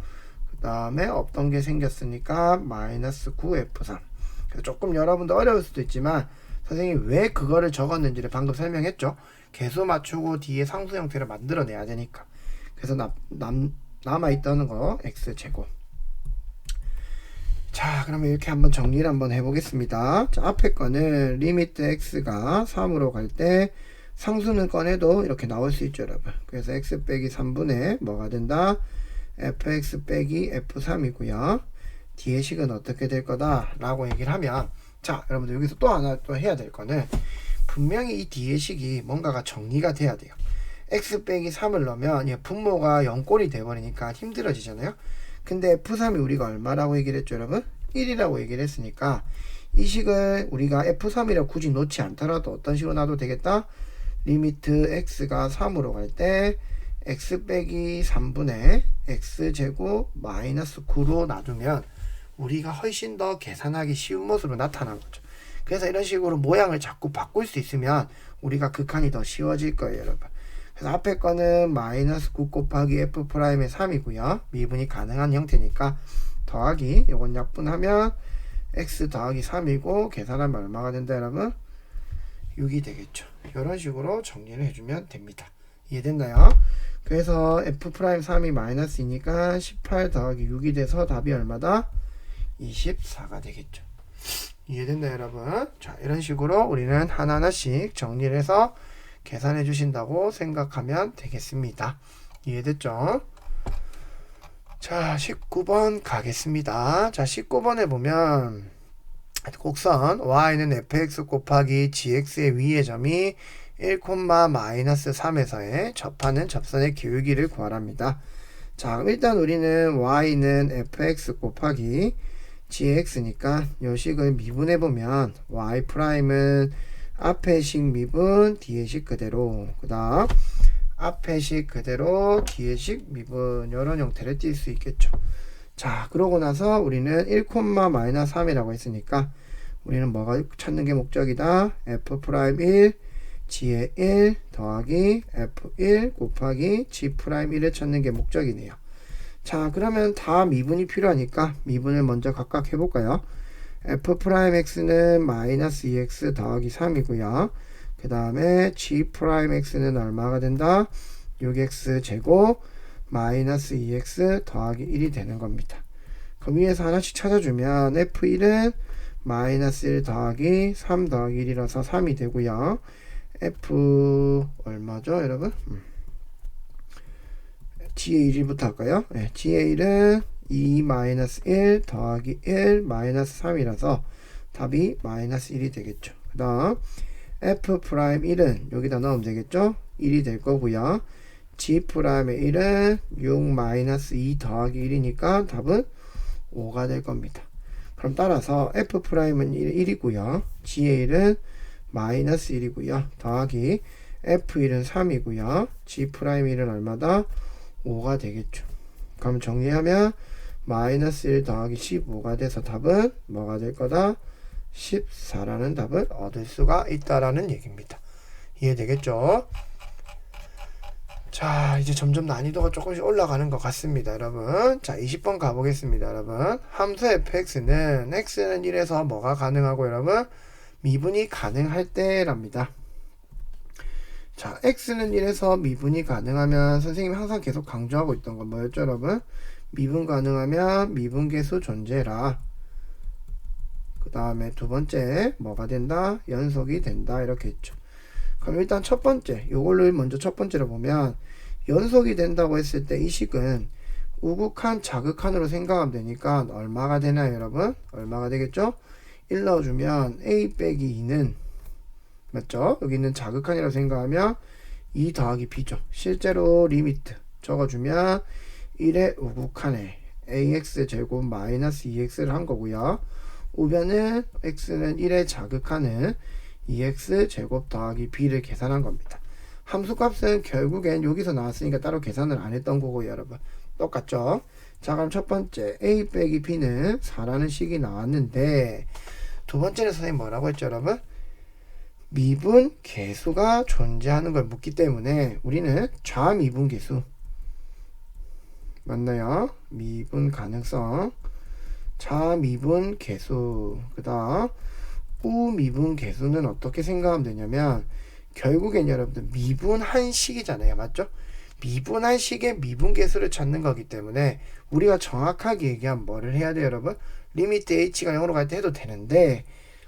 그 다음에 없던 게 생겼으니까 마이너스 9 f3. 그래서 조금 여러분도 어려울 수도 있지만 선생님이 왜 그거를 적었는지를 방금 설명했죠. 개수 맞추고 뒤에 상수 형태를 만들어내야 되니까. 그래서 남아있다는 거 x제곱. 자, 그러면 이렇게 한번 정리를 한번 해보겠습니다. 자, 앞에 거는 리미트 x가 3으로 갈 때 상수는 꺼내도 이렇게 나올 수 있죠, 여러분. 그래서 x 빼기 3분의 뭐가 된다? fx 빼기 f3이고요. 뒤의 식은 어떻게 될 거다? 라고 얘기를 하면, 자, 여러분들 여기서 또 하나 또 해야 될 거는 분명히 이 뒤의 식이 뭔가가 정리가 돼야 돼요. x 빼기 3을 넣으면 분모가 0꼴이 돼버리니까 힘들어지잖아요. 근데 f3이 우리가 얼마라고 얘기를 했죠, 여러분? 1이라고 얘기를 했으니까 이 식을 우리가 f3이라고 굳이 놓지 않더라도 어떤 식으로 놔도 되겠다? 리미트 x가 3으로 갈 때 x 빼기 3분의 x제곱 마이너스 9로 놔두면 우리가 훨씬 더 계산하기 쉬운 모습으로 나타난 거죠. 그래서 이런 식으로 모양을 자꾸 바꿀 수 있으면 우리가 극한이 더 쉬워질 거예요, 여러분. 그래서 앞에 거는 마이너스 9 곱하기 f'의 3이고요. 미분이 가능한 형태니까 더하기 요건 약분하면 x 더하기 3이고 계산하면 얼마가 된다, 여러분? 6이 되겠죠. 이런 식으로 정리를 해주면 됩니다. 이해됐나요? 그래서 f'3이 마이너스이니까 18 더하기 6이 돼서 답이 얼마다? 24가 되겠죠. 이해됐나요, 여러분? 자, 이런 식으로 우리는 하나하나씩 정리를 해서 계산해 주신다고 생각하면 되겠습니다. 이해됐죠? 자, 19번 가겠습니다. 자, 19번에 보면 곡선 y는 fx 곱하기 gx의 위의 점이 1, 마이너스 3에서의 접하는 접선의 기울기를 구하랍니다. 자, 그럼 일단 우리는 y는 fx 곱하기 gx니까 요 식을 미분해보면 y'은 앞에 식 미분, 뒤에 식 그대로, 그 다음 앞에 식 그대로, 뒤에 식 미분, 이런 형태를 띌 수 있겠죠. 자, 그러고 나서 우리는 1, 마이너스 3이라고 했으니까 우리는 뭐가 찾는 게 목적이다? f'1 g의 1 더하기 f1 곱하기 g'1을 찾는 게 목적이네요. 자, 그러면 다 미분이 필요하니까 미분을 먼저 각각 해볼까요? f'x는 마이너스 2x 더하기 3이고요. 그 다음에 g'x는 얼마가 된다? 6x 제곱 마이너스 2x 더하기 1이 되는 겁니다. 그럼 위에서 하나씩 찾아주면 f1은 마이너스 1 더하기 3 더하기 1이라서 3이 되고요. f 얼마죠, 여러분? g의 1부터 할까요? 네, g의 1은 2 마이너스 1 더하기 1 마이너스 3이라서 답이 마이너스 1이 되겠죠. 그 다음 f'1은 여기다 넣으면 되겠죠. 1이 될 거고요. g'의 1은 6 마이너스 2 더하기 1이니까 답은 5가 될 겁니다. 그럼 따라서 f'은 1이고요. g의 1은 마이너스 1이고요. 더하기 f1은 3이고요. g'의 1은 얼마다? 5가 되겠죠. 그럼 정리하면 마이너스 1 더하기 15가 돼서 답은 뭐가 될 거다? 14라는 답을 얻을 수가 있다라는 얘기입니다. 이해되겠죠? 자, 이제 점점 난이도가 조금씩 올라가는 것 같습니다, 여러분. 자, 20번 가보겠습니다, 여러분. 함수 fx는 x는 1에서 뭐가 가능하고, 여러분? 미분이 가능할 때랍니다. 자, x는 1에서 미분이 가능하면 선생님이 항상 계속 강조하고 있던 건 뭐였죠, 여러분? 미분 가능하면 미분계수 존재라. 그 다음에 두 번째 뭐가 된다? 연속이 된다. 이렇게 했죠. 그럼 일단 첫 번째, 요걸로 먼저 첫 번째로 보면 연속이 된다고 했을 때 이 식은 우극한 자극한으로 생각하면 되니까 얼마가 되나요, 여러분? 얼마가 되겠죠? 1 넣어주면 a 빼기 2는 맞죠? 여기 있는 자극한이라고 생각하면 2 더하기 b죠. 실제로 리미트 적어주면 1의 우극한에 ax제곱 마이너스 2x를 한 거고요. 우변은 x는 1의 자극하는 2x제곱 더하기 b를 계산한 겁니다. 함수값은 결국엔 여기서 나왔으니까 따로 계산을 안 했던 거고요, 여러분. 똑같죠? 자, 그럼 첫 번째 a 빼기 b는 4라는 식이 나왔는데, 두 번째는 선생님 뭐라고 했죠, 여러분? 미분 계수가 존재하는 걸 묻기 때문에 우리는 좌미분 계수 맞나요? 미분 가능성, 좌미분 계수, 그 다음 우미분 계수는 어떻게 생각하면 되냐면, 결국엔 여러분들 미분한 식이잖아요, 맞죠? 미분한 식의 미분 계수를 찾는 거기 때문에 우리가 정확하게 얘기하면 뭐를 해야 돼요, 여러분? 리미트 h가 0으로 갈 때 해도 되는데,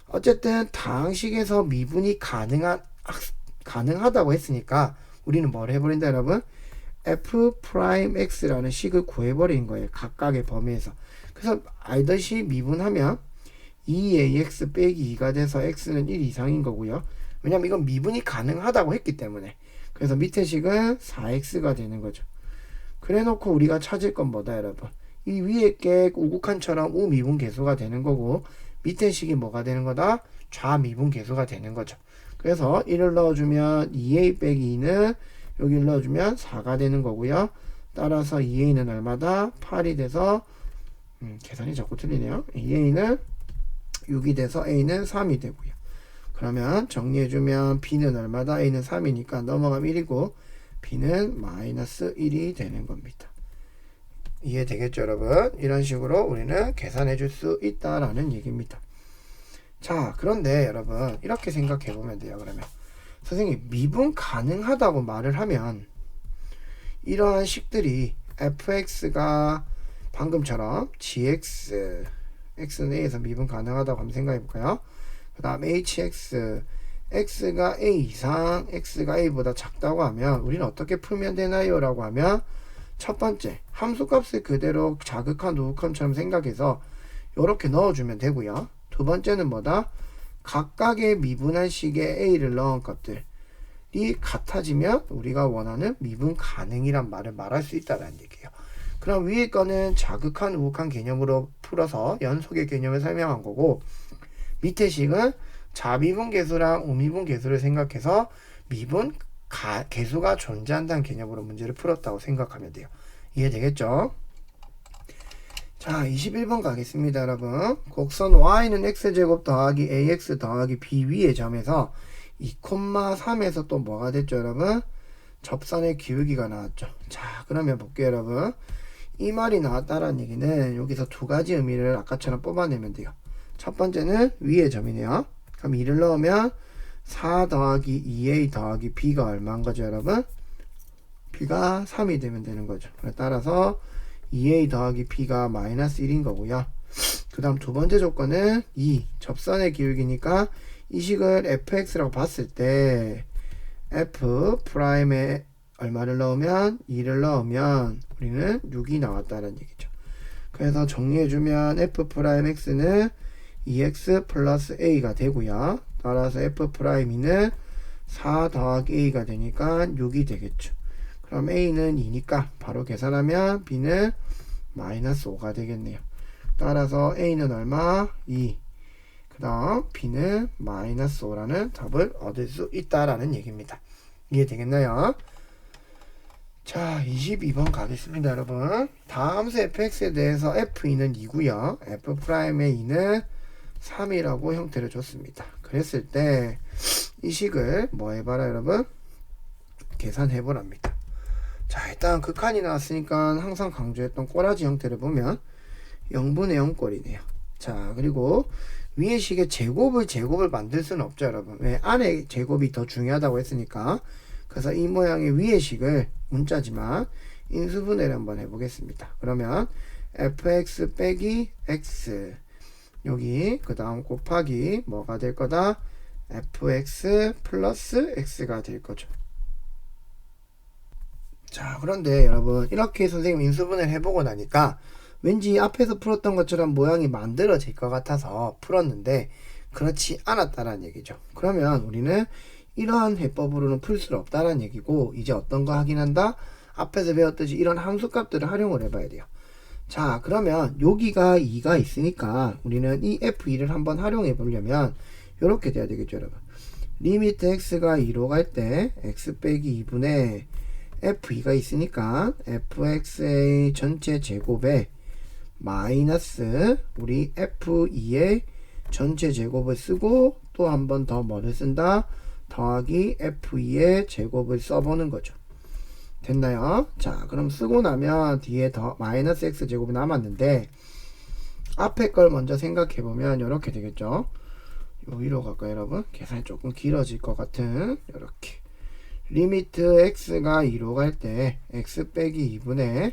어쨌든 다항식에서 미분이 가능하다고 했으니까 우리는 뭘 해버린다, 여러분? f'x라는 식을 구해버린 거예요, 각각의 범위에서. 그래서 알듯이 미분하면 2ax 빼기 2가 돼서 x는 1 이상인 거고요. 왜냐면 이건 미분이 가능하다고 했기 때문에. 그래서 밑에 식은 4x가 되는 거죠. 그래 놓고 우리가 찾을 건 뭐다, 여러분? 이 위에 게 우극한처럼 우미분 계수가 되는 거고, 밑에 식이 뭐가 되는 거다? 좌미분 계수가 되는 거죠. 그래서 1을 넣어주면 2a 빼기 2는 여기를 넣어주면 4가 되는 거고요. 따라서 2a는 얼마다? 8이 돼서 계산이 자꾸 틀리네요. 2a는 6이 돼서 a는 3이 되고요. 그러면 정리해주면 b는 얼마다? a는 3이니까 넘어가면 1이고 b는 마이너스 1이 되는 겁니다. 이해되겠죠, 여러분? 이런 식으로 우리는 계산해 줄 수 있다라는 얘기입니다. 자, 그런데 여러분 이렇게 생각해 보면 돼요. 그러면 선생님, 미분 가능하다고 말을 하면 이러한 식들이 fx가 방금처럼 gx, x는 a에서 미분 가능하다고 한번 생각해 볼까요? 그 다음 hx, x가 a 이상, x가 a보다 작다고 하면 우리는 어떻게 풀면 되나요? 라고 하면, 첫 번째, 함수값을 그대로 자극한 우극함처럼 생각해서 이렇게 넣어주면 되고요. 두 번째는 뭐다? 각각의 미분한 식의 a를 넣은 것들이 같아지면 우리가 원하는 미분 가능이란 말을 말할 수 있다는 얘기예요. 그럼 위에 거는 자극한 우극한 개념으로 풀어서 연속의 개념을 설명한 거고, 밑에 식은 자미분 계수랑 우미분 계수를 생각해서 미분 계수가 존재한다는 개념으로 문제를 풀었다고 생각하면 돼요. 이해되겠죠? 자, 21번 가겠습니다, 여러분. 곡선 y는 x제곱 더하기 ax 더하기 b 위의 점에서 2,3에서 또 뭐가 됐죠, 여러분? 접선의 기울기가 나왔죠. 자, 그러면 볼게요, 여러분. 이 말이 나왔다라는 얘기는 여기서 두 가지 의미를 아까처럼 뽑아내면 돼요. 첫 번째는 위의 점이네요. 그럼 2를 넣으면 4 더하기 2a 더하기 b가 얼마인 거죠, 여러분? b가 3이 되면 되는 거죠. 따라서 2a 더하기 b가 마이너스 1인 거고요. 그 다음 두 번째 조건은 2, 접선의 기울기니까 이 식을 fx라고 봤을 때 f'에 얼마를 넣으면 2를 넣으면 우리는 6이 나왔다는 얘기죠. 그래서 정리해주면 f'x는 2x 플러스 a가 되고요. 따라서 f'는 4 더하기 a가 되니까 6이 되겠죠. 그럼 a는 2니까 바로 계산하면 b는 마이너스 5가 되겠네요. 따라서 a는 얼마? 2. 그 다음 b는 마이너스 5라는 답을 얻을 수 있다라는 얘기입니다. 이해되겠나요? 자, 22번 가겠습니다, 여러분. 다함수 fx에 대해서 f2는 2고요. f'의 2는 3이라고 형태를 줬습니다. 그랬을 때 이 식을 뭐 해봐라, 여러분? 계산해보랍니다. 자, 일단 극한이 나왔으니까 항상 강조했던 꼬라지 형태를 보면 0분의 0 꼴이네요. 자, 그리고 위의 식의 제곱을 만들 수는 없죠, 여러분. 왜? 안에 제곱이 더 중요하다고 했으니까. 그래서 이 모양의 위의 식을 문자지만 인수분해를 한번 해보겠습니다. 그러면 fx 빼기 x, 여기 그 다음 곱하기 뭐가 될 거다? fx 플러스 x가 될 거죠. 자, 그런데 여러분 이렇게 선생님 인수분해를 해보고 나니까 왠지 앞에서 풀었던 것처럼 모양이 만들어질 것 같아서 풀었는데 그렇지 않았다라는 얘기죠. 그러면 우리는 이러한 해법으로는 풀 수 없다라는 얘기고, 이제 어떤 거 확인한다? 앞에서 배웠듯이 이런 함수값들을 활용을 해봐야 돼요. 자, 그러면 여기가 2가 있으니까 우리는 이 f2를 한번 활용해 보려면 이렇게 돼야 되겠죠, 여러분. 리미트 x가 2로 갈 때 x 빼기 2분의 f2가 있으니까 fx의 전체 제곱에 마이너스 우리 f2의 전체 제곱을 쓰고 또 한 번 더 뭐를 쓴다? 더하기 f2의 제곱을 써보는 거죠. 됐나요? 자, 그럼 쓰고 나면 뒤에 더 마이너스 x 제곱이 남았는데 앞에 걸 먼저 생각해보면 이렇게 되겠죠. 요 위로 갈까요, 여러분? 계산이 조금 길어질 것 같은 이렇게 리미트 x가 2로 갈 때 x 빼기 2분의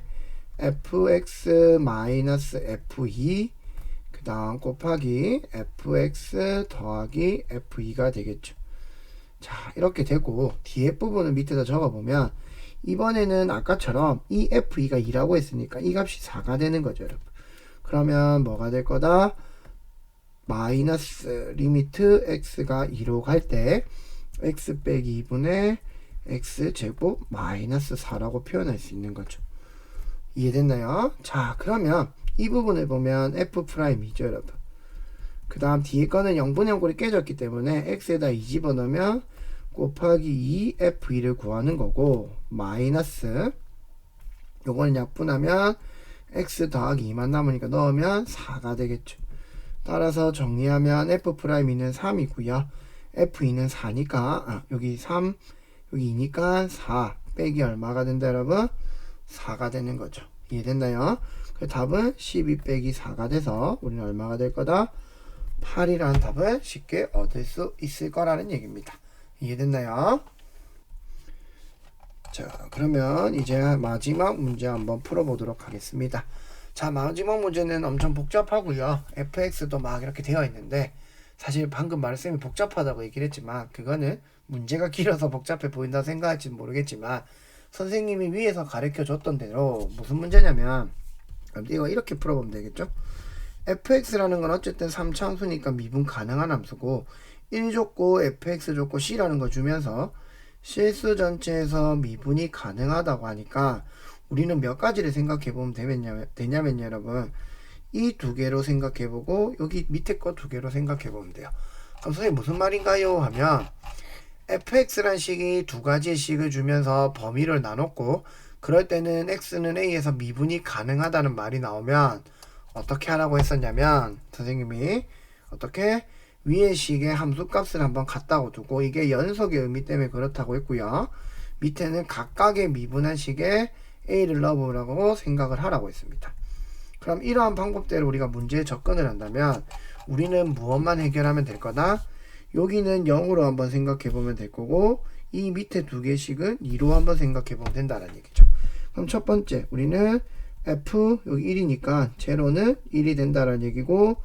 fx 마이너스 f2 그 다음 곱하기 fx 더하기 f2가 되겠죠. 자, 이렇게 되고 뒤에 부분을 밑에다 적어보면 이번에는 아까처럼 이 f2가 2라고 했으니까 이 값이 4가 되는 거죠, 여러분. 그러면 뭐가 될 거다? 마이너스 리미트 x가 2로 갈 때 x 빼기 2분의 x 제곱 마이너스 4라고 표현할 수 있는 거죠. 이해됐나요? 자, 그러면 이 부분을 보면 f'이죠, 여러분. 그 다음 뒤에 거는 0분의 0꼴이 깨졌기 때문에 x에다 2 집어넣으면 곱하기 2f2를 구하는 거고 마이너스 요거는 약분하면 x 더하기 2만 남으니까 넣으면 4가 되겠죠. 따라서 정리하면 f'는 3이고요. f2는 4니까 여기 3 여기 2니까 4 빼기 얼마가 된다, 여러분? 4가 되는 거죠. 이해됐나요? 그 답은 12 빼기 4가 돼서 우리는 얼마가 될 거다? 8이라는 답을 쉽게 얻을 수 있을 거라는 얘기입니다. 이해됐나요? 자, 그러면 이제 마지막 문제 한번 풀어보도록 하겠습니다. 자, 마지막 문제는 엄청 복잡하고요. fx도 막 이렇게 되어 있는데 사실 방금 말씀이 복잡하다고 얘기를 했지만 그거는 문제가 길어서 복잡해 보인다 생각할지는 모르겠지만 선생님이 위에서 가르쳐 줬던 대로 무슨 문제냐면 이거 이렇게 풀어보면 되겠죠. fx라는 건 어쨌든 3차함수니까 미분 가능한 함수고 1 줬고 fx 줬고 c라는 거 주면서 실수 전체에서 미분이 가능하다고 하니까 우리는 몇 가지를 생각해 보면 되냐면 여러분 이 두 개로 생각해 보고 여기 밑에 거 두 개로 생각해 보면 돼요. 그럼 선생님 무슨 말인가요? 하면 fx란 식이 두 가지의 식을 주면서 범위를 나눴고 그럴 때는 x는 a에서 미분이 가능하다는 말이 나오면 어떻게 하라고 했었냐면 선생님이 어떻게 위의 식의 함수값을 한번 갖다고 두고 이게 연속의 의미 때문에 그렇다고 했고요. 밑에는 각각의 미분한 식에 a를 넣어보라고 생각을 하라고 했습니다. 그럼 이러한 방법대로 우리가 문제에 접근을 한다면 우리는 무엇만 해결하면 될 거다? 여기는 0으로 한번 생각해 보면 될 거고 이 밑에 두 개씩은 2로 한번 생각해 보면 된다는 얘기죠. 그럼 첫 번째 우리는 f 여기 1이니까 제로는 1이 된다는 얘기고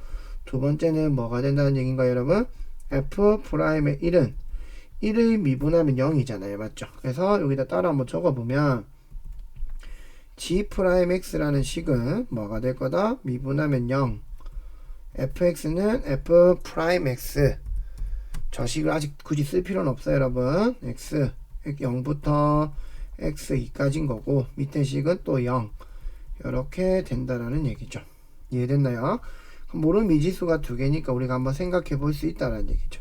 두 번째는 뭐가 된다는 얘기인가요, 여러분? f'의 1은 1을 미분하면 0이잖아요, 맞죠? 그래서 여기다 따라 한번 적어보면 g'x라는 식은 뭐가 될 거다? 미분하면 0 fx는 f'x 저 식을 아직 굳이 쓸 필요는 없어요, 여러분. x 0부터 x2까지인 거고 밑에 식은 또 0 이렇게 된다라는 얘기죠. 이해됐나요? 모르는 미지수가 두 개니까 우리가 한번 생각해 볼 수 있다는 얘기죠.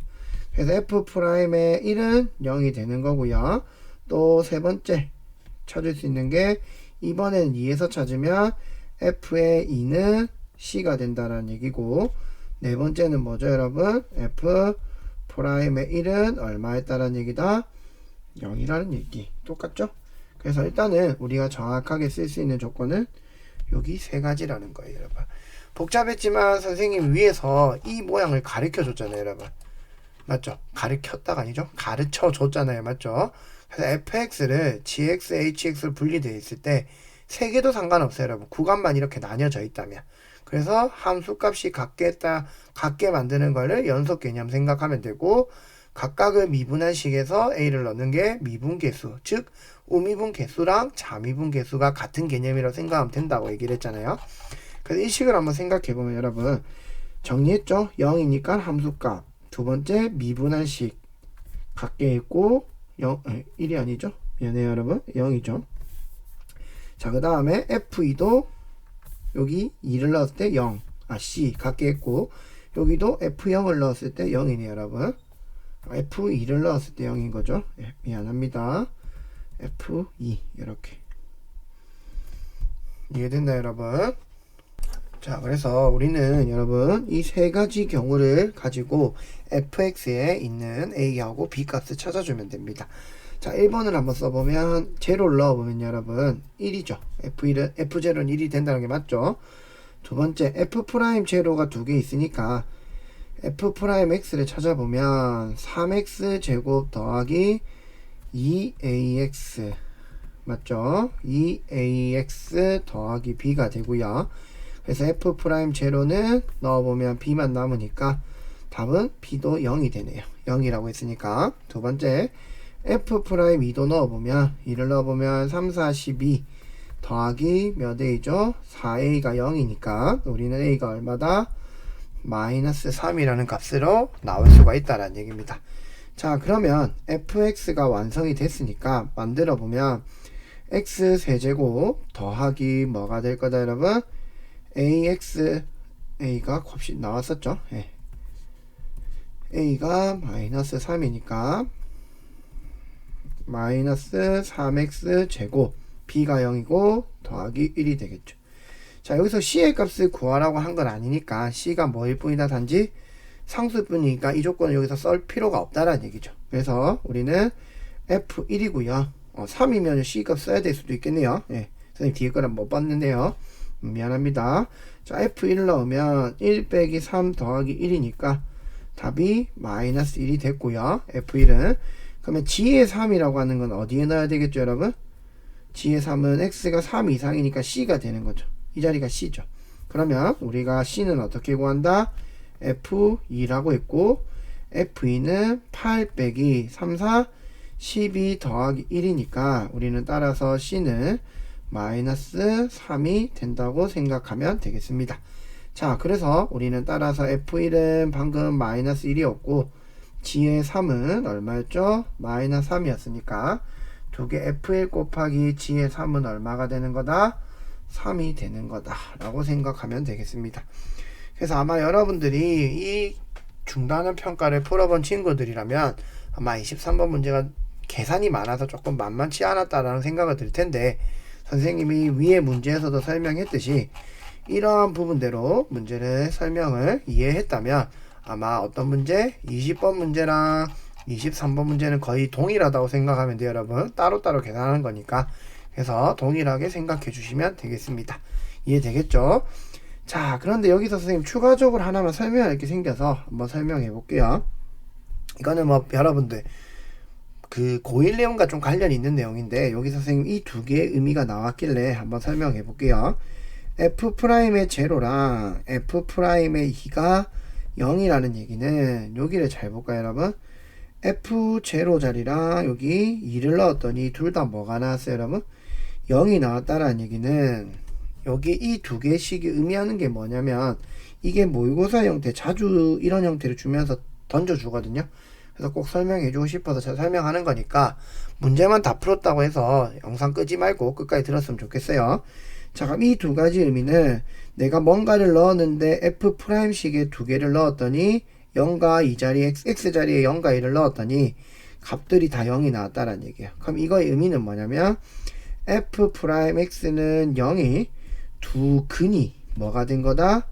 그래서 f'의 1은 0이 되는 거고요. 또 세 번째 찾을 수 있는 게 이번에는 2에서 찾으면 f의 2는 c가 된다는 얘기고 네 번째는 뭐죠, 여러분? f'의 1은 얼마였다는 얘기다? 0이라는 얘기. 똑같죠? 그래서 일단은 우리가 정확하게 쓸 수 있는 조건은 여기 세 가지라는 거예요, 여러분. 복잡했지만 선생님 위에서 이 모양을 가르쳐 줬잖아요, 여러분. 맞죠? 가르쳤다가 아니죠? 가르쳐 줬잖아요, 맞죠? 그래서 fx를 gx, hx로 분리되어 있을 때 세 개도 상관없어요, 여러분. 구간만 이렇게 나뉘어져 있다면. 그래서 함수값이 같게 만드는 거를 연속 개념 생각하면 되고 각각의 미분한 식에서 a를 넣는 게 미분 개수, 즉 우미분 개수랑 자미분 개수가 같은 개념이라고 생각하면 된다고 얘기를 했잖아요. 그래서 이 식을 한번 생각해 보면 여러분 정리했죠? 0이니까 함수값. 두 번째 미분한 식 같게 있고 1이 아니죠? 미안해요, 여러분. 0이죠. 자, 그 다음에 f2도 여기 2를 넣었을 때 0, c 같게 했고 여기도 f0을 넣었을 때 0이네요, 여러분. f2를 넣었을 때 0인 거죠. 미안합니다. F2 이렇게 이해됐나요 여러분? 자, 그래서 우리는 여러분 이 세 가지 경우를 가지고 fx에 있는 a하고 b 값을 찾아주면 됩니다. 자, 1번을 한번 써보면 제로를 넣어보면 여러분 1이죠. f1은 f0는 1이 된다는 게 맞죠. 두 번째 f 프라임 제로가 두 개 있으니까 f 프라임 x를 찾아보면 3x 제곱 더하기 2ax 맞죠? 2ax 더하기 b가 되고요. 그래서 f 프라임 제로는 넣어보면 b만 남으니까 답은 b도 0이 되네요. 0이라고 했으니까. 두 번째 f 프라임 2도 넣어보면 2를 넣어보면 3, 4, 12 더하기 몇 a죠? 4a가 0이니까 우리는 a가 얼마다? 마이너스 3이라는 값으로 나올 수가 있다는 얘기입니다. 자, 그러면 fx가 완성이 됐으니까 만들어 보면 x 세제곱 더하기 뭐가 될 거다 여러분? a가 곱이 나왔었죠. 예. a가 마이너스 3이니까 마이너스 3x 제곱 b가 0이고 더하기 1이 되겠죠. 자, 여기서 c의 값을 구하라고 한 건 아니니까 c가 뭐일 뿐이다 단지 상수일 뿐이니까 이 조건을 여기서 쓸 필요가 없다라는 얘기죠. 그래서 우리는 f1이고요. 3이면 c 값 써야 될 수도 있겠네요. 예. 선생님 뒤에 거는 못 봤는데요. 미안합니다. 자, f1을 넣으면 1 빼기 3 더하기 1이니까 답이 마이너스 1이 됐고요. f1은 그러면 g의 3이라고 하는 건 어디에 넣어야 되겠죠 여러분? g의 3은 x가 3 이상이니까 c가 되는 거죠. 이 자리가 c죠. 그러면 우리가 c는 어떻게 구한다? f2라고 했고 f2는 8 빼기 3, 4, 12 더하기 1이니까 우리는 따라서 c는 마이너스 3이 된다고 생각하면 되겠습니다. 자, 그래서 우리는 따라서 f1은 방금 마이너스 1이었고 g의 3은 얼마였죠? 마이너스 3이었으니까 두 개 f1 곱하기 g의 3은 얼마가 되는 거다? 3이 되는 거다 라고 생각하면 되겠습니다. 그래서 아마 여러분들이 이 중단원 평가를 풀어본 친구들이라면 아마 23번 문제가 계산이 많아서 조금 만만치 않았다라는 생각을 들 텐데 선생님이 위에 문제에서도 설명했듯이 이러한 부분대로 문제를 설명을 이해했다면 아마 어떤 문제? 20번 문제랑 23번 문제는 거의 동일하다고 생각하면 돼요 여러분. 따로따로 계산하는 거니까. 그래서 동일하게 생각해 주시면 되겠습니다. 이해되겠죠? 자, 그런데 여기서 선생님 추가적으로 하나만 설명할 게 생겨서 한번 설명해 볼게요. 이거는 뭐 여러분들 그 고1 내용과 좀 관련이 있는 내용인데 여기서 선생님 이 두 개의 의미가 나왔길래 한번 설명해 볼게요. f'의 제로랑 f'의 2가 0이라는 얘기는 여기를 잘 볼까요 여러분? f0 자리랑 여기 2를 넣었더니 둘 다 뭐가 나왔어요 여러분? 0이 나왔다라는 얘기는 여기 이 두 개의 식이 의미하는 게 뭐냐면 이게 모의고사 형태 자주 이런 형태를 주면서 던져주거든요. 그래서 꼭 설명해주고 싶어서 제가 설명하는 거니까 문제만 다 풀었다고 해서 영상 끄지 말고 끝까지 들었으면 좋겠어요. 자, 그럼 이 두 가지 의미는 내가 뭔가를 넣었는데 f'식에 두 개를 넣었더니 0과 2 자리에 x 자리에 0과 1을 넣었더니 값들이 다 0이 나왔다라는 얘기예요. 그럼 이거의 의미는 뭐냐면 f'x는 0이 두 근이 뭐가 된 거다?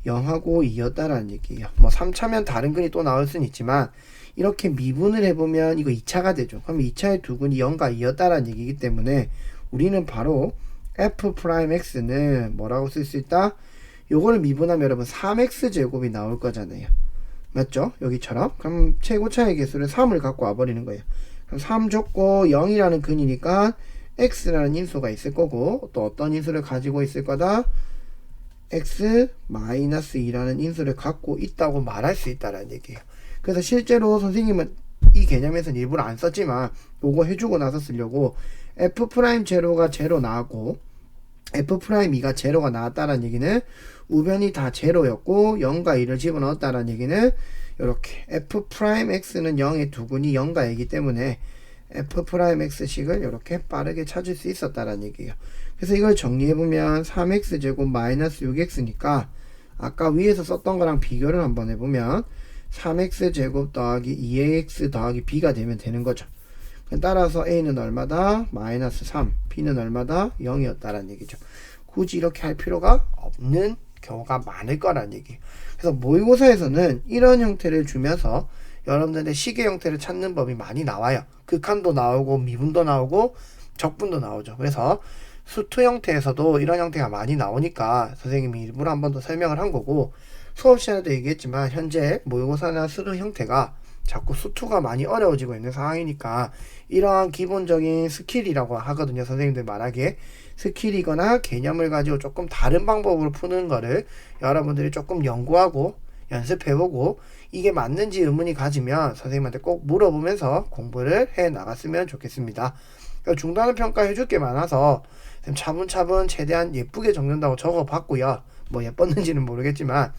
0하고 2였다라는 얘기예요. 뭐 3차면 다른 근이 또 나올 수는 있지만 이렇게 미분을 해보면 이거 2차가 되죠. 그럼 2차의 두 근이 0과 2였다라는 얘기이기 때문에 우리는 바로 f'x는 뭐라고 쓸 수 있다? 요거를 미분하면 여러분 3x 제곱이 나올 거잖아요. 맞죠? 여기처럼. 그럼 최고차의 개수를 3을 갖고 와버리는 거예요. 그럼 3 줬고 0이라는 근이니까 x라는 인수가 있을 거고 또 어떤 인수를 가지고 있을 거다? x-2라는 인수를 갖고 있다고 말할 수 있다는 얘기예요. 그래서 실제로 선생님은 이 개념에서는 일부러 안 썼지만 요거 해주고 나서 쓰려고 f'0가 제로 나왔고 f'2가 제로가 나왔다는 얘기는 우변이 다 제로였고 0과 2를 집어넣었다는 얘기는 이렇게 f'x는 0의 두근이 0과 2이기 때문에 f'x식을 이렇게 빠르게 찾을 수 있었다는 얘기예요. 그래서 이걸 정리해보면 3x제곱 마이너스 6x니까 아까 위에서 썼던 거랑 비교를 한번 해보면 3x제곱 더하기 2ax 더하기 b가 되면 되는 거죠. 따라서 A는 얼마다? 마이너스 3, B는 얼마다? 0이었다라는 얘기죠. 굳이 이렇게 할 필요가 없는 경우가 많을 거란 얘기예요. 그래서 모의고사에서는 이런 형태를 주면서 여러분들의 시계 형태를 찾는 법이 많이 나와요. 극한도 나오고 미분도 나오고 적분도 나오죠. 그래서 수투 형태에서도 이런 형태가 많이 나오니까 선생님이 일부러 한 번 더 설명을 한 거고, 수업 시간에도 얘기했지만 현재 모의고사나 수능 형태가 자꾸 수투가 많이 어려워지고 있는 상황이니까 이러한 기본적인 스킬이라고 하거든요. 선생님들 말하기에 스킬이거나 개념을 가지고 조금 다른 방법으로 푸는 거를 여러분들이 조금 연구하고 연습해보고 이게 맞는지 의문이 가지면 선생님한테 꼭 물어보면서 공부를 해 나갔으면 좋겠습니다. 그러니까 중단원 평가 해줄 게 많아서 차분차분 최대한 예쁘게 적는다고 적어봤고요. 뭐 예뻤는지는 모르겠지만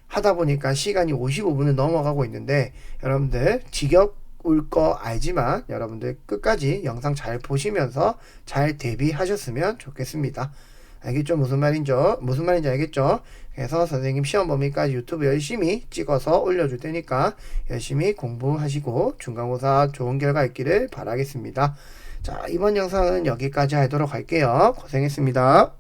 하다 보니까 시간이 55분을 넘어가고 있는데 여러분들 지겨울 거 알지만 여러분들 끝까지 영상 잘 보시면서 잘 대비하셨으면 좋겠습니다. 알겠죠? 무슨 말인지 알겠죠? 그래서 선생님 시험 범위까지 유튜브 열심히 찍어서 올려줄 테니까 열심히 공부하시고 중간고사 좋은 결과 있기를 바라겠습니다. 자, 이번 영상은 여기까지 하도록 할게요. 고생했습니다.